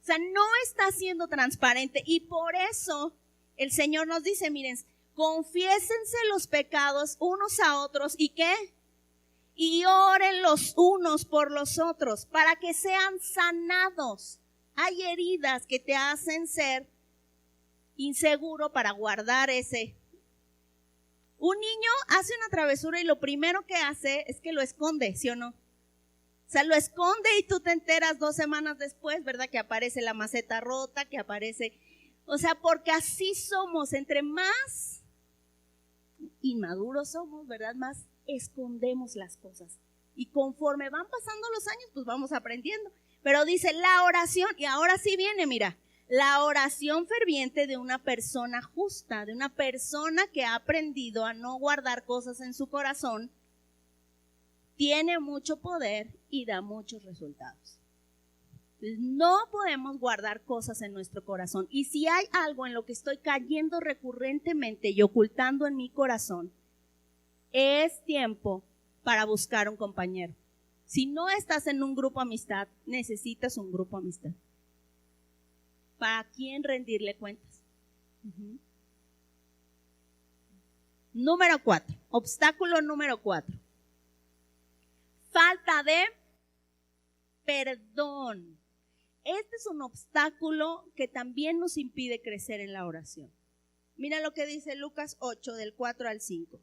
Speaker 1: O sea, no está siendo transparente. Y por eso el Señor nos dice, miren, confiésense los pecados unos a otros. ¿Y qué? Y oren los unos por los otros para que sean sanados. Hay heridas que te hacen ser inseguro para guardar ese. Un niño hace una travesura y lo primero que hace es que lo esconde, ¿sí o no? O sea, lo esconde y tú te enteras 2 semanas después, ¿verdad? Que aparece la maceta rota, que aparece. O sea, porque así somos, entre más inmaduros somos, ¿verdad? Más escondemos las cosas. Y conforme van pasando los años, pues vamos aprendiendo. Pero dice la oración, y ahora sí viene, mira, La oración ferviente de una persona justa, de una persona que ha aprendido a no guardar cosas en su corazón, tiene mucho poder y da muchos resultados. Entonces, no podemos guardar cosas en nuestro corazón. Y si hay algo en lo que estoy cayendo recurrentemente y ocultando en mi corazón, es tiempo para buscar un compañero. Si no estás en un grupo amistad, necesitas un grupo amistad. ¿Para quién rendirle cuentas? Número 4, obstáculo número 4. Falta de perdón. Este es un obstáculo que también nos impide crecer en la oración. Mira lo que dice Lucas 8, del 4 al 5.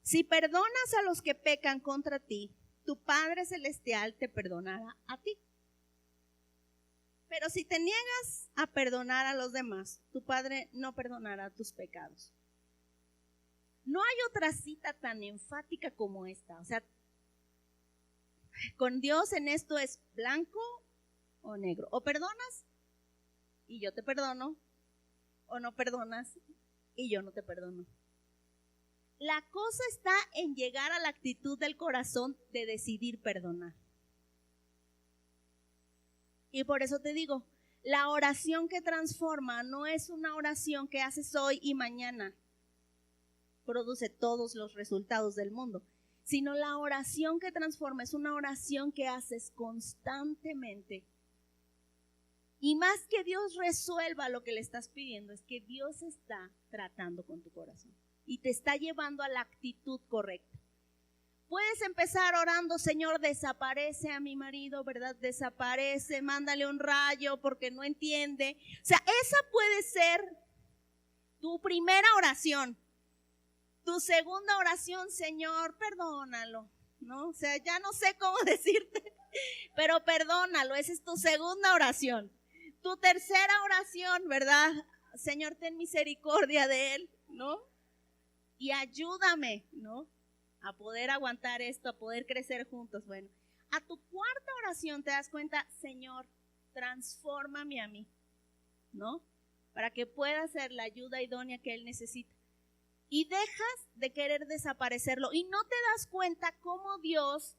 Speaker 1: Si perdonas a los que pecan contra ti, tu Padre Celestial te perdonará a ti. Pero si te niegas a perdonar a los demás, tu Padre no perdonará tus pecados. No hay otra cita tan enfática como esta. O sea, con Dios en esto es blanco o negro. O perdonas y yo te perdono, o no perdonas y yo no te perdono. La cosa está en llegar a la actitud del corazón de decidir perdonar. Y por eso te digo, la oración que transforma no es una oración que haces hoy y mañana produce todos los resultados del mundo, sino la oración que transforma es una oración que haces constantemente. Y más que Dios resuelva lo que le estás pidiendo, es que Dios está tratando con tu corazón y te está llevando a la actitud correcta. Puedes empezar orando, Señor, desaparece a mi marido, ¿verdad? Desaparece, mándale un rayo porque no entiende. O sea, esa puede ser tu primera oración. Tu segunda oración, Señor, perdónalo, ¿no? O sea, ya no sé cómo decirte, pero perdónalo, esa es tu segunda oración. Tu tercera oración, ¿verdad? Señor, ten misericordia de él, ¿no? Y ayúdame, ¿no? A poder aguantar esto, a poder crecer juntos. Bueno, a tu cuarta oración te das cuenta, Señor, transfórmame a mí, ¿no? Para que pueda ser la ayuda idónea que él necesita. Y dejas de querer desaparecerlo y no te das cuenta cómo Dios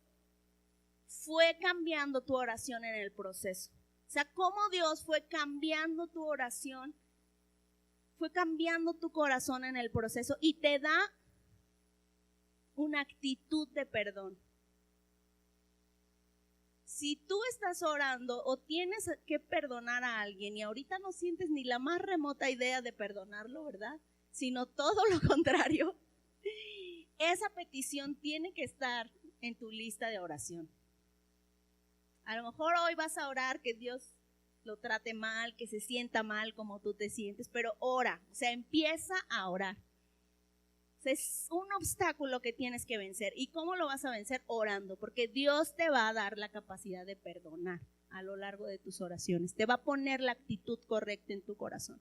Speaker 1: fue cambiando tu oración en el proceso. O sea, cómo Dios fue cambiando tu oración, fue cambiando tu corazón en el proceso y te da una actitud de perdón. Si tú estás orando o tienes que perdonar a alguien y ahorita no sientes ni la más remota idea de perdonarlo, ¿verdad? Sino todo lo contrario, esa petición tiene que estar en tu lista de oración. A lo mejor hoy vas a orar que Dios lo trate mal, que se sienta mal como tú te sientes, pero ora, o sea, empieza a orar. O sea, es un obstáculo que tienes que vencer. ¿Y cómo lo vas a vencer? Orando, porque Dios te va a dar la capacidad de perdonar a lo largo de tus oraciones. Te va a poner la actitud correcta en tu corazón.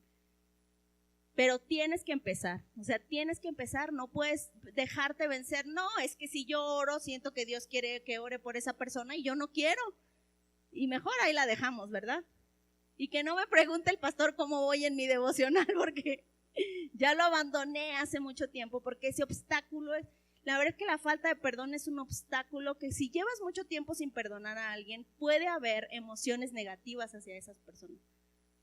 Speaker 1: Pero tienes que empezar, o sea, tienes que empezar, no puedes dejarte vencer. No, es que si yo oro, siento que Dios quiere que ore por esa persona y yo no quiero. Y mejor ahí la dejamos, ¿verdad? Y que no me pregunte el pastor cómo voy en mi devocional, porque ya lo abandoné hace mucho tiempo, porque ese obstáculo es, la verdad es que la falta de perdón es un obstáculo que si llevas mucho tiempo sin perdonar a alguien, puede haber emociones negativas hacia esas personas.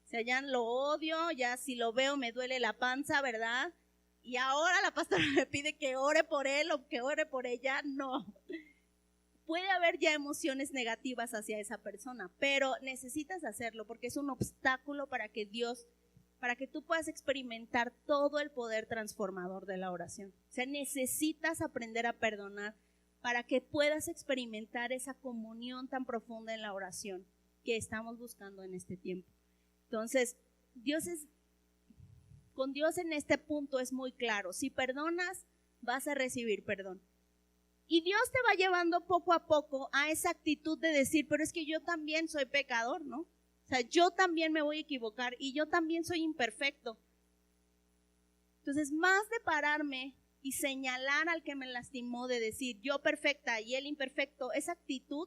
Speaker 1: O sea, ya lo odio, ya si lo veo me duele la panza, ¿verdad? Y ahora la pastora me pide que ore por él o que ore por ella. No. Puede haber ya emociones negativas hacia esa persona, pero necesitas hacerlo porque es un obstáculo para que tú puedas experimentar todo el poder transformador de la oración. O sea, necesitas aprender a perdonar para que puedas experimentar esa comunión tan profunda en la oración que estamos buscando en este tiempo. Entonces, con Dios en este punto es muy claro. Si perdonas, vas a recibir perdón. Y Dios te va llevando poco a poco a esa actitud de decir, pero es que yo también soy pecador, ¿no? O sea, yo también me voy a equivocar y yo también soy imperfecto. Entonces, más de pararme y señalar al que me lastimó, de decir yo perfecta y él imperfecto, esa actitud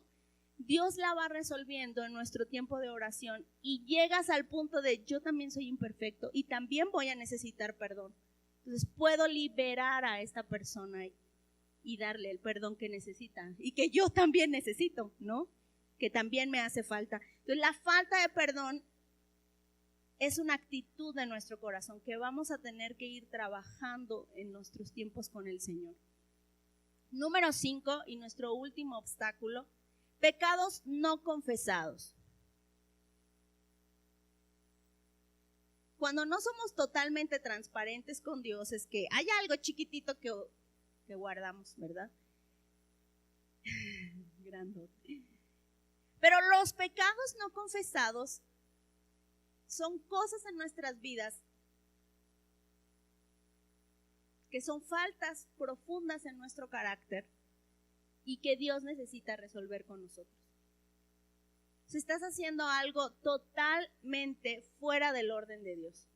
Speaker 1: Dios la va resolviendo en nuestro tiempo de oración y llegas al punto de yo también soy imperfecto y también voy a necesitar perdón. Entonces puedo liberar a esta persona y darle el perdón que necesita y que yo también necesito, ¿no? Que también me hace falta. Entonces la falta de perdón es una actitud de nuestro corazón que vamos a tener que ir trabajando en nuestros tiempos con el Señor. Número 5 y nuestro último obstáculo, pecados no confesados. Cuando no somos totalmente transparentes con Dios es que hay algo chiquitito que guardamos, ¿verdad? Grandote. Pero los pecados no confesados son cosas en nuestras vidas que son faltas profundas en nuestro carácter y que Dios necesita resolver con nosotros. Si estás haciendo algo totalmente fuera del orden de Dios.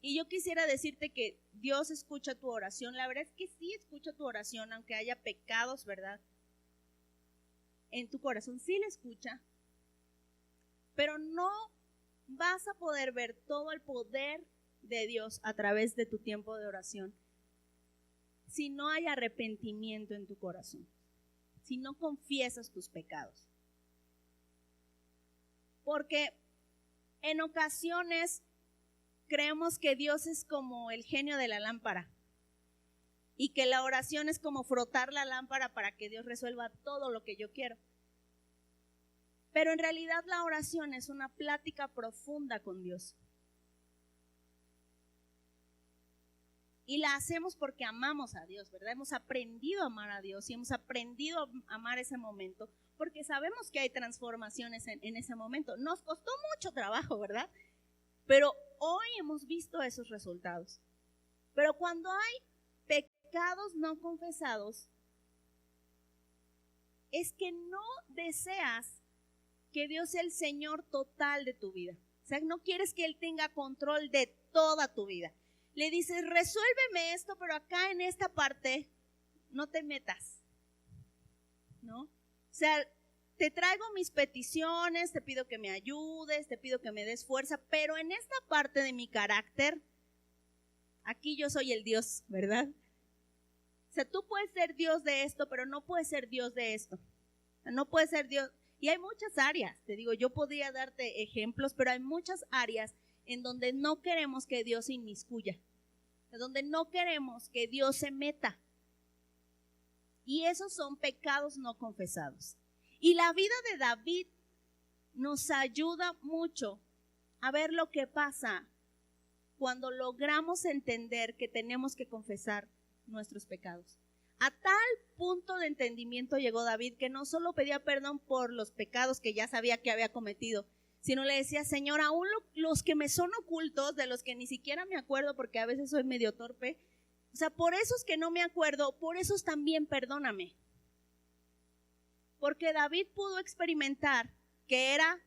Speaker 1: Y yo quisiera decirte que Dios escucha tu oración. La verdad es que sí escucha tu oración, aunque haya pecados, ¿verdad? En tu corazón sí le escucha. Pero no vas a poder ver todo el poder de Dios a través de tu tiempo de oración si no hay arrepentimiento en tu corazón, si no confiesas tus pecados. Porque en ocasiones creemos que Dios es como el genio de la lámpara y que la oración es como frotar la lámpara para que Dios resuelva todo lo que yo quiero. Pero en realidad la oración es una plática profunda con Dios. Y la hacemos porque amamos a Dios, ¿verdad? Hemos aprendido a amar a Dios y hemos aprendido a amar ese momento porque sabemos que hay transformaciones en ese momento. Nos costó mucho trabajo, ¿verdad? Pero hoy hemos visto esos resultados. Pero cuando hay pecados no confesados, es que no deseas que Dios sea el Señor total de tu vida. O sea, no quieres que Él tenga control de toda tu vida. Le dices, resuélveme esto, pero acá en esta parte no te metas, ¿no? O sea, te traigo mis peticiones, te pido que me ayudes, te pido que me des fuerza, pero en esta parte de mi carácter, aquí yo soy el Dios, ¿verdad? O sea, tú puedes ser Dios de esto, pero no puedes ser Dios de esto. O sea, no puedes ser Dios. Y hay muchas áreas, te digo, yo podría darte ejemplos, pero hay muchas áreas en donde no queremos que Dios se inmiscuya, en donde no queremos que Dios se meta. Y esos son pecados no confesados. Y la vida de David nos ayuda mucho a ver lo que pasa cuando logramos entender que tenemos que confesar nuestros pecados. A tal punto de entendimiento llegó David que no solo pedía perdón por los pecados que ya sabía que había cometido, sino le decía, Señor, aún los que me son ocultos, de los que ni siquiera me acuerdo porque a veces soy medio torpe, o sea, por esos que no me acuerdo, por esos también perdóname. Porque David pudo experimentar que era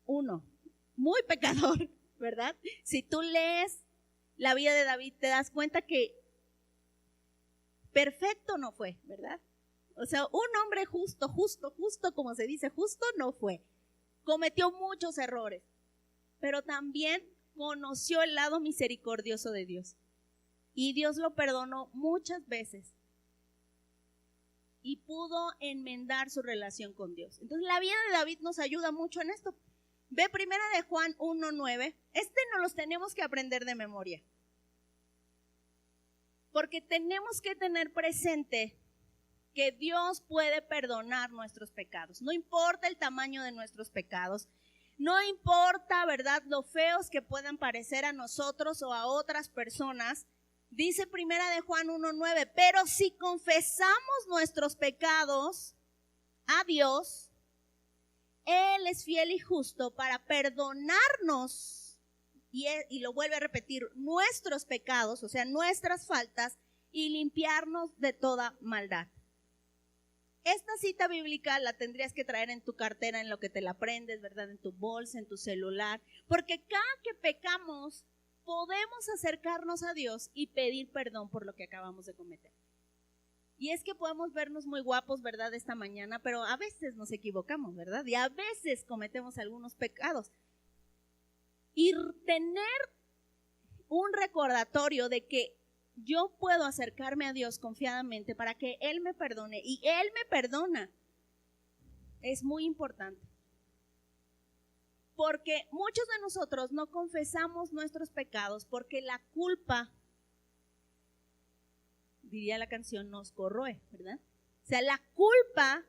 Speaker 1: uno, muy pecador, ¿verdad? Si tú lees la vida de David, te das cuenta que perfecto no fue, ¿verdad? O sea, un hombre justo, como se dice, justo no fue. Cometió muchos errores, pero también conoció el lado misericordioso de Dios. Y Dios lo perdonó muchas veces y pudo enmendar su relación con Dios. Entonces la vida de David nos ayuda mucho en esto. Ve Primera de Juan 1:9. Nos los tenemos que aprender de memoria. Porque tenemos que tener presente que Dios puede perdonar nuestros pecados. No importa el tamaño de nuestros pecados. No importa, ¿verdad?, lo feos que puedan parecer a nosotros o a otras personas. Dice Primera de Juan 1:9, pero si confesamos nuestros pecados a Dios, Él es fiel y justo para perdonarnos, y lo vuelve a repetir, nuestros pecados, o sea, nuestras faltas, y limpiarnos de toda maldad. Esta cita bíblica la tendrías que traer en tu cartera, en lo que te la aprendes, ¿verdad?, en tu bolsa, en tu celular, porque cada que pecamos, podemos acercarnos a Dios y pedir perdón por lo que acabamos de cometer. Y es que podemos vernos muy guapos, ¿verdad?, esta mañana, pero a veces nos equivocamos, ¿verdad? Y a veces cometemos algunos pecados. Y tener un recordatorio de que yo puedo acercarme a Dios confiadamente para que Él me perdone, y Él me perdona, es muy importante. Porque muchos de nosotros no confesamos nuestros pecados porque la culpa, diría la canción, nos corroe, ¿verdad? O sea, la culpa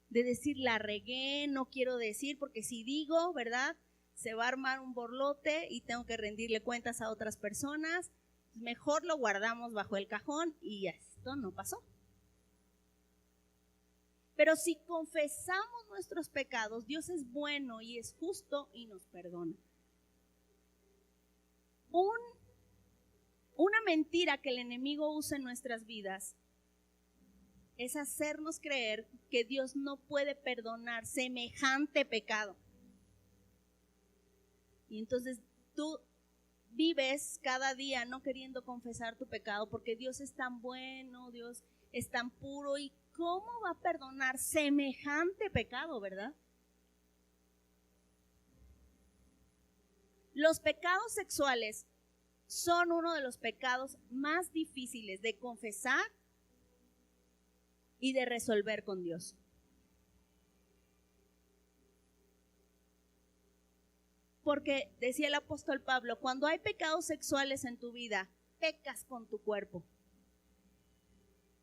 Speaker 1: de decir la regué, no quiero decir, porque si digo, ¿verdad?, se va a armar un borlote y tengo que rendirle cuentas a otras personas. Mejor lo guardamos bajo el cajón y esto no pasó. Pero si confesamos nuestros pecados, Dios es bueno y es justo y nos perdona. Una mentira que el enemigo usa en nuestras vidas es hacernos creer que Dios no puede perdonar semejante pecado. Y entonces tú vives cada día no queriendo confesar tu pecado porque Dios es tan bueno, Dios es tan puro, y ¿cómo va a perdonar semejante pecado, verdad? Los pecados sexuales son uno de los pecados más difíciles de confesar y de resolver con Dios. Porque decía el apóstol Pablo, cuando hay pecados sexuales en tu vida, pecas con tu cuerpo.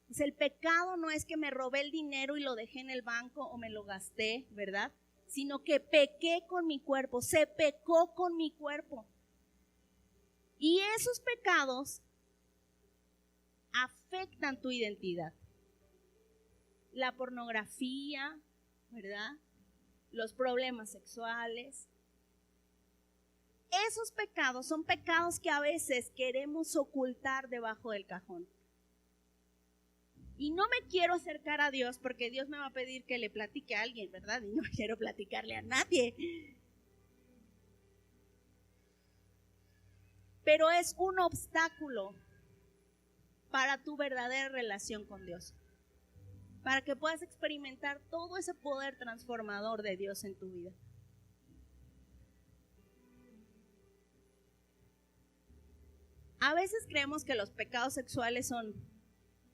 Speaker 1: Pues el pecado no es que me robé el dinero y lo dejé en el banco o me lo gasté, ¿verdad? Sino que pequé con mi cuerpo, se pecó con mi cuerpo. Y esos pecados afectan tu identidad. La pornografía, ¿verdad? Los problemas sexuales. Esos pecados son pecados que a veces queremos ocultar debajo del cajón. Y no me quiero acercar a Dios porque Dios me va a pedir que le platique a alguien, ¿verdad? Y no quiero platicarle a nadie. Pero es un obstáculo para tu verdadera relación con Dios. Para que puedas experimentar todo ese poder transformador de Dios en tu vida. A veces creemos que los pecados sexuales son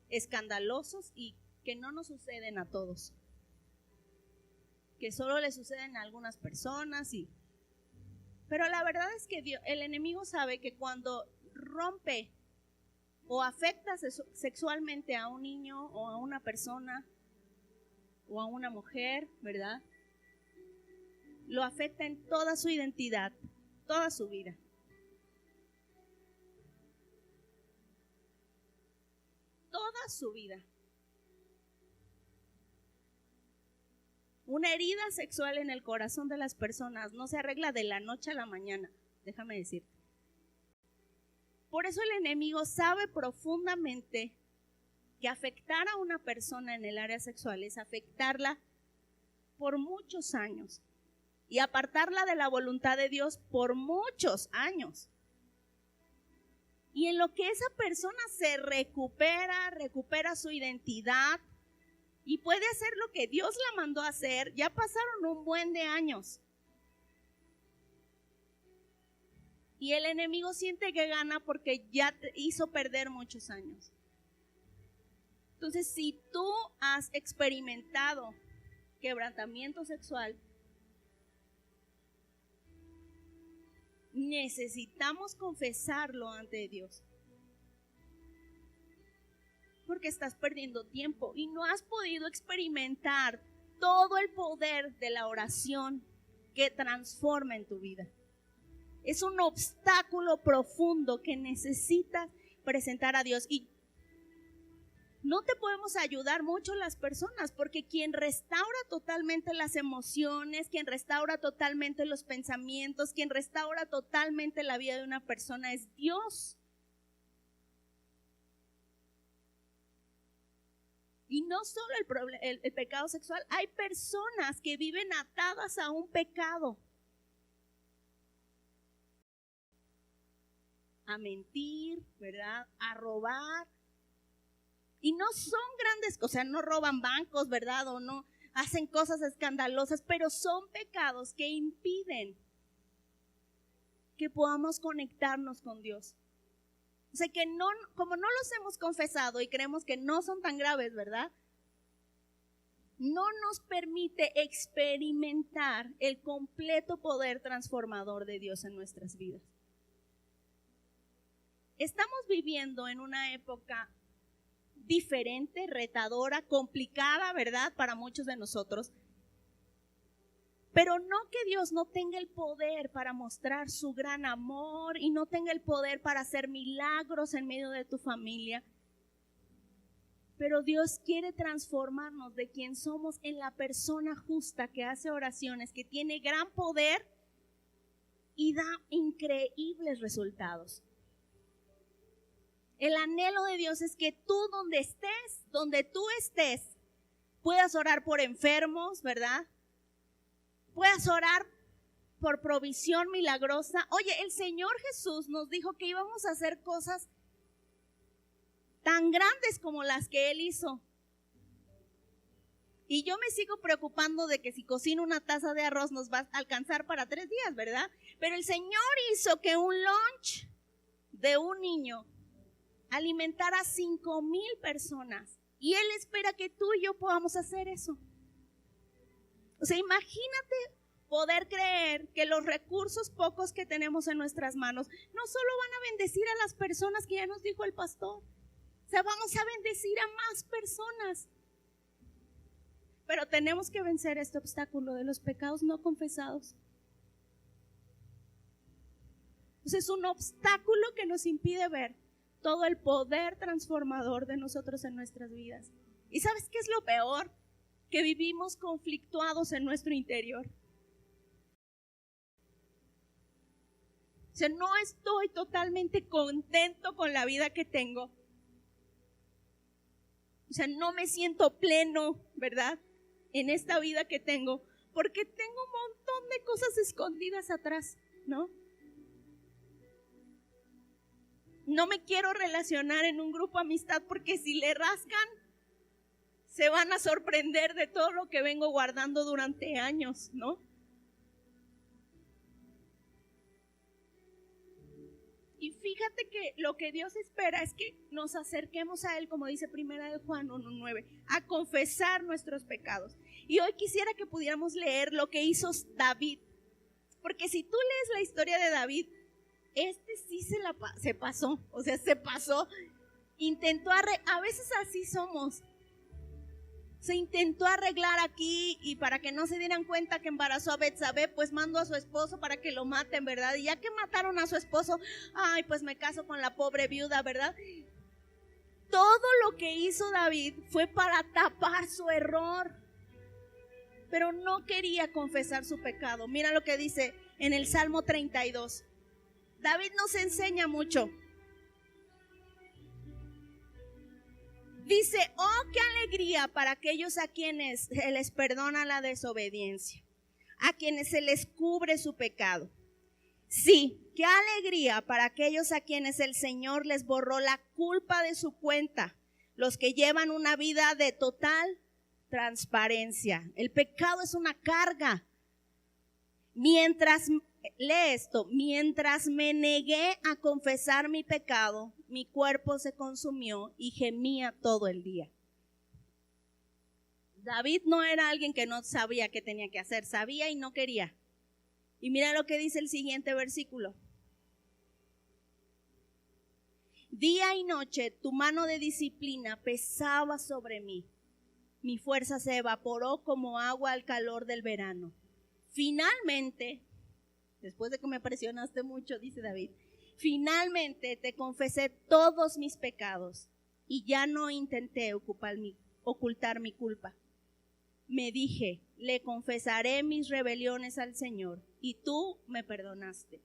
Speaker 1: escandalosos y que no nos suceden a todos. Que solo le suceden a algunas personas. Pero la verdad es que el enemigo sabe que cuando rompe o afecta sexualmente a un niño o a una persona o a una mujer, ¿verdad?, lo afecta en toda su identidad, toda su vida. Toda su vida. Una herida sexual en el corazón de las personas no se arregla de la noche a la mañana, déjame decirte. Por eso el enemigo sabe profundamente que afectar a una persona en el área sexual es afectarla por muchos años y apartarla de la voluntad de Dios por muchos años. Y en lo que esa persona se recupera su identidad y puede hacer lo que Dios la mandó a hacer, ya pasaron un buen de años. Y el enemigo siente que gana porque ya te hizo perder muchos años. Entonces, si tú has experimentado quebrantamiento sexual, necesitamos confesarlo ante Dios. Porque estás perdiendo tiempo y no has podido experimentar todo el poder de la oración que transforma en tu vida. Es un obstáculo profundo que necesitas presentar a Dios. Y no te podemos ayudar mucho las personas, porque quien restaura totalmente las emociones, quien restaura totalmente los pensamientos, quien restaura totalmente la vida de una persona es Dios. Y no solo el pecado sexual, hay personas que viven atadas a un pecado. A mentir, ¿verdad? A robar. Y no son grandes cosas, no roban bancos, ¿verdad? O no hacen cosas escandalosas, pero son pecados que impiden que podamos conectarnos con Dios. O sea que no, como no los hemos confesado y creemos que no son tan graves, ¿verdad? No nos permite experimentar el completo poder transformador de Dios en nuestras vidas. Estamos viviendo en una época diferente, retadora, complicada, ¿verdad? Para muchos de nosotros. Pero no que Dios no tenga el poder para mostrar su gran amor y no tenga el poder para hacer milagros en medio de tu familia. Pero Dios quiere transformarnos de quien somos en la persona justa que hace oraciones, que tiene gran poder y da increíbles resultados. El anhelo de Dios es que tú donde tú estés, puedas orar por enfermos, ¿verdad? Puedas orar por provisión milagrosa. Oye, el Señor Jesús nos dijo que íbamos a hacer cosas tan grandes como las que Él hizo. Y yo me sigo preocupando de que si cocino una taza de arroz nos va a alcanzar para 3 días, ¿verdad? Pero el Señor hizo que un lunch de un niño alimentara a 5,000 personas. Y Él espera que tú y yo podamos hacer eso. O sea, imagínate poder creer que los recursos pocos que tenemos en nuestras manos no solo van a bendecir a las personas que ya nos dijo el pastor. O sea, vamos a bendecir a más personas. Pero tenemos que vencer este obstáculo de los pecados no confesados. O sea, es un obstáculo que nos impide ver todo el poder transformador de nosotros en nuestras vidas. ¿Y sabes qué es lo peor? Que vivimos conflictuados en nuestro interior. O sea, no estoy totalmente contento con la vida que tengo. O sea, no me siento pleno, ¿verdad? En esta vida que tengo, porque tengo un montón de cosas escondidas atrás, ¿no? No me quiero relacionar en un grupo amistad porque si le rascan, se van a sorprender de todo lo que vengo guardando durante años, ¿no? Y fíjate que lo que Dios espera es que nos acerquemos a Él, como dice 1 Juan 1:9, a confesar nuestros pecados. Y hoy quisiera que pudiéramos leer lo que hizo David, porque si tú lees la historia de David, sí se pasó, o sea, se pasó. Intentó a veces así somos. Se intentó arreglar aquí y para que no se dieran cuenta que embarazó a Betsabé, pues mandó a su esposo para que lo maten, ¿verdad? Y ya que mataron a su esposo, ay, pues me caso con la pobre viuda, ¿verdad? Todo lo que hizo David fue para tapar su error, pero no quería confesar su pecado. Mira lo que dice en el Salmo 32. David nos enseña mucho. Dice, oh, qué alegría para aquellos a quienes se les perdona la desobediencia, a quienes se les cubre su pecado. Sí, qué alegría para aquellos a quienes el Señor les borró la culpa de su cuenta, los que llevan una vida de total transparencia. El pecado es una carga. Lee esto, mientras me negué a confesar mi pecado, mi cuerpo se consumió y gemía todo el día. David no era alguien que no sabía qué tenía que hacer, sabía y no quería. Y mira lo que dice el siguiente versículo. Día y noche tu mano de disciplina pesaba sobre mí. Mi fuerza se evaporó como agua al calor del verano. Finalmente, después de que me presionaste mucho, dice David, finalmente te confesé todos mis pecados y ya no intenté ocultar mi culpa. Me dije, le confesaré mis rebeliones al Señor y tú me perdonaste.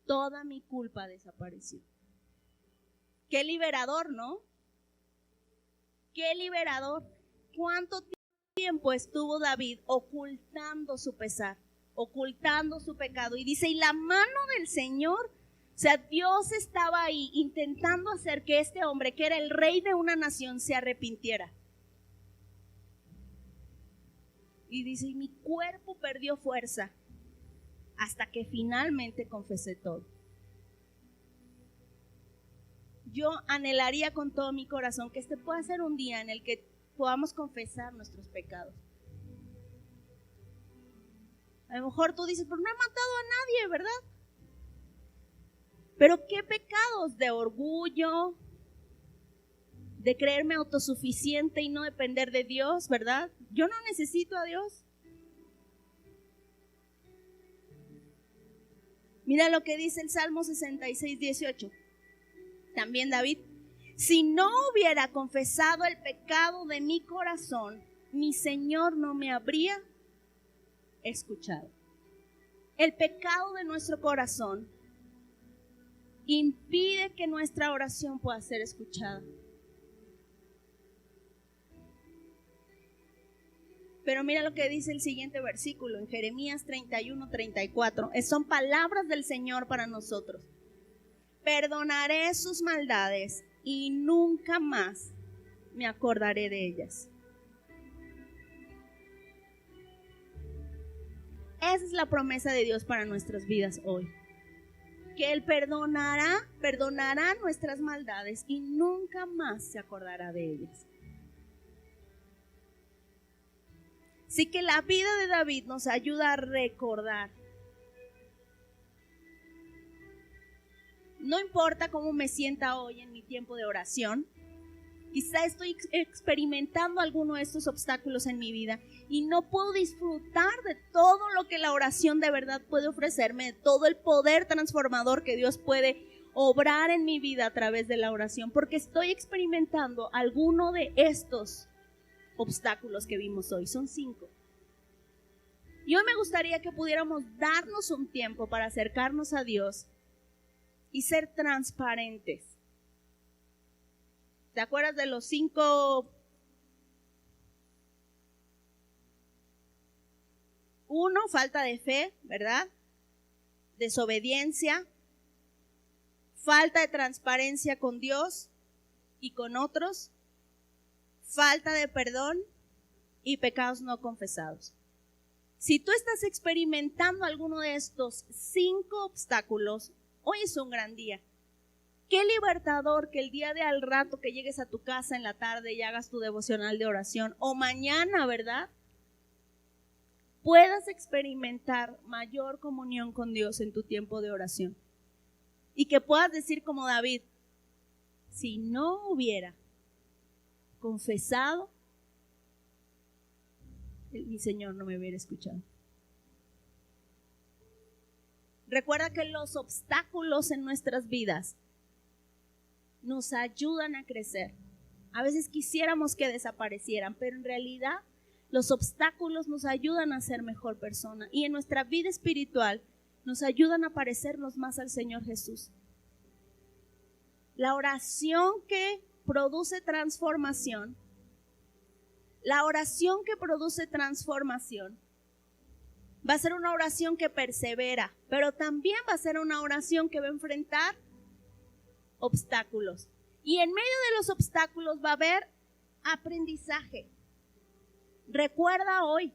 Speaker 1: Toda mi culpa desapareció. Qué liberador, ¿no? Qué liberador. ¿Cuánto tiempo estuvo David ocultando su pesar, ocultando su pecado? Y dice, y la mano del Señor O sea, Dios estaba ahí intentando hacer que este hombre, que era el rey de una nación, se arrepintiera. Y dice, y mi cuerpo perdió fuerza hasta que finalmente confesé todo. Yo anhelaría con todo mi corazón que este pueda ser un día en el que podamos confesar nuestros pecados. A lo mejor tú dices, pero no he matado a nadie, ¿verdad? Pero ¿qué pecados? De orgullo, de creerme autosuficiente y no depender de Dios, ¿verdad? Yo no necesito a Dios. Mira lo que dice el Salmo 66, 18. También David, si no hubiera confesado el pecado de mi corazón, mi Señor no me habría escuchado. El pecado de nuestro corazón impide que nuestra oración pueda ser escuchada. Pero mira lo que dice el siguiente versículo en Jeremías 31, 34. Son palabras del Señor para nosotros. Perdonaré sus maldades y nunca más me acordaré de ellas. Esa es la promesa de Dios para nuestras vidas hoy. Que Él perdonará nuestras maldades y nunca más se acordará de ellas. Así que la vida de David nos ayuda a recordar. No importa cómo me sienta hoy en mi tiempo de oración, quizá estoy experimentando alguno de estos obstáculos en mi vida y no puedo disfrutar de todo lo que la oración de verdad puede ofrecerme, de todo el poder transformador que Dios puede obrar en mi vida a través de la oración, porque estoy experimentando alguno de estos obstáculos que vimos hoy. Son 5. Y hoy me gustaría que pudiéramos darnos un tiempo para acercarnos a Dios y ser transparentes. ¿Te acuerdas de los 5? 1, falta de fe, ¿verdad? Desobediencia, falta de transparencia con Dios y con otros, falta de perdón y pecados no confesados. Si tú estás experimentando alguno de estos 5 obstáculos, hoy es un gran día. Qué libertador que el día de al rato que llegues a tu casa en la tarde y hagas tu devocional de oración, o mañana, ¿verdad?, puedas experimentar mayor comunión con Dios en tu tiempo de oración. Y que puedas decir como David, si no hubiera confesado, mi Señor no me hubiera escuchado. Recuerda que los obstáculos en nuestras vidas nos ayudan a crecer. A veces quisiéramos que desaparecieran, pero en realidad los obstáculos nos ayudan a ser mejor persona y en nuestra vida espiritual nos ayudan a parecernos más al Señor Jesús. La oración que produce transformación, va a ser una oración que persevera, pero también va a ser una oración que va a enfrentar obstáculos. Y en medio de los obstáculos va a haber aprendizaje. Recuerda hoy,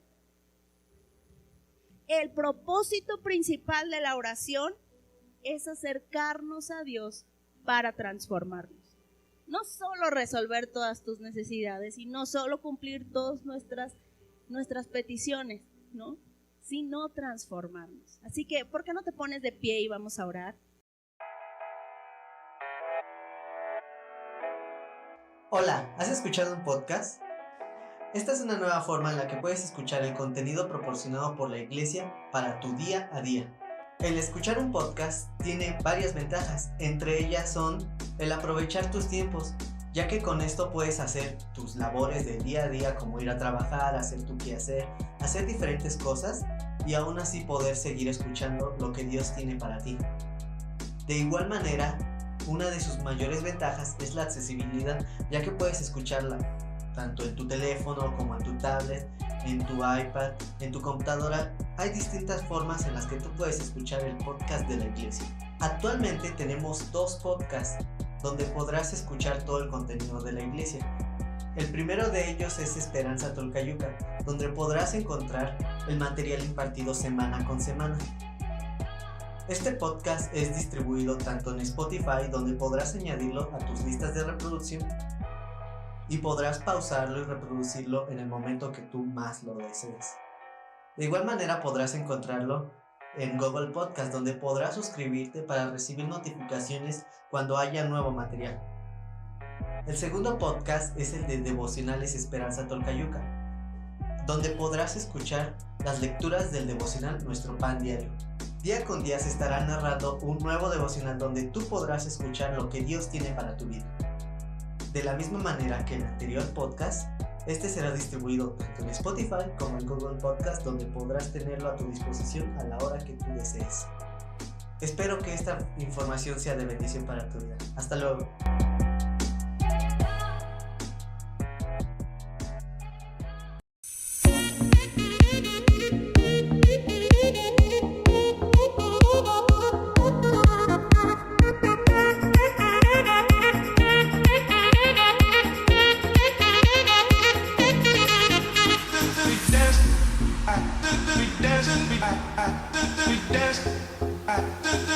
Speaker 1: el propósito principal de la oración es acercarnos a Dios para transformarnos. No solo resolver todas tus necesidades y no solo cumplir todas nuestras peticiones, ¿no?, sino transformarnos. Así que, ¿por qué no te pones de pie y vamos a orar?
Speaker 2: Hola, ¿has escuchado un podcast? Esta es una nueva forma en la que puedes escuchar el contenido proporcionado por la iglesia para tu día a día. El escuchar un podcast tiene varias ventajas, entre ellas son el aprovechar tus tiempos, ya que con esto puedes hacer tus labores del día a día, como ir a trabajar, hacer tu quehacer, hacer diferentes cosas y aún así poder seguir escuchando lo que Dios tiene para ti. De igual manera, una de sus mayores ventajas es la accesibilidad, ya que puedes escucharla tanto en tu teléfono como en tu tablet, en tu iPad, en tu computadora. hay distintas formas en las que tú puedes escuchar el podcast de la iglesia. Actualmente tenemos 2 podcasts donde podrás escuchar todo el contenido de la iglesia. El primero de ellos es Esperanza Tolcayuca, donde podrás encontrar el material impartido semana con semana. Este podcast es distribuido tanto en Spotify, donde podrás añadirlo a tus listas de reproducción y podrás pausarlo y reproducirlo en el momento que tú más lo desees. De igual manera podrás encontrarlo en Google Podcast, donde podrás suscribirte para recibir notificaciones cuando haya nuevo material. El segundo podcast es el de Devocionales Esperanza Tolcayuca, donde podrás escuchar las lecturas del devocional Nuestro Pan Diario. Día con día se estará narrando un nuevo devocional donde tú podrás escuchar lo que Dios tiene para tu vida. De la misma manera que el anterior podcast, este será distribuido tanto en Spotify como en Google Podcast, donde podrás tenerlo a tu disposición a la hora que tú desees. Espero que esta información sea de bendición para tu vida. Hasta luego.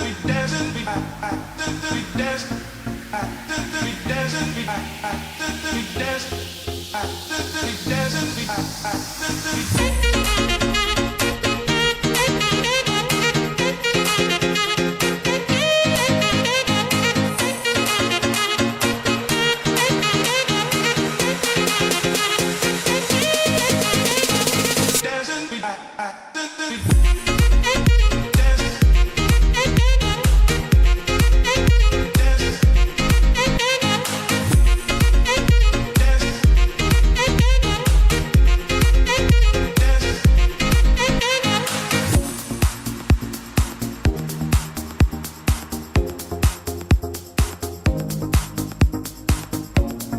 Speaker 3: We dance.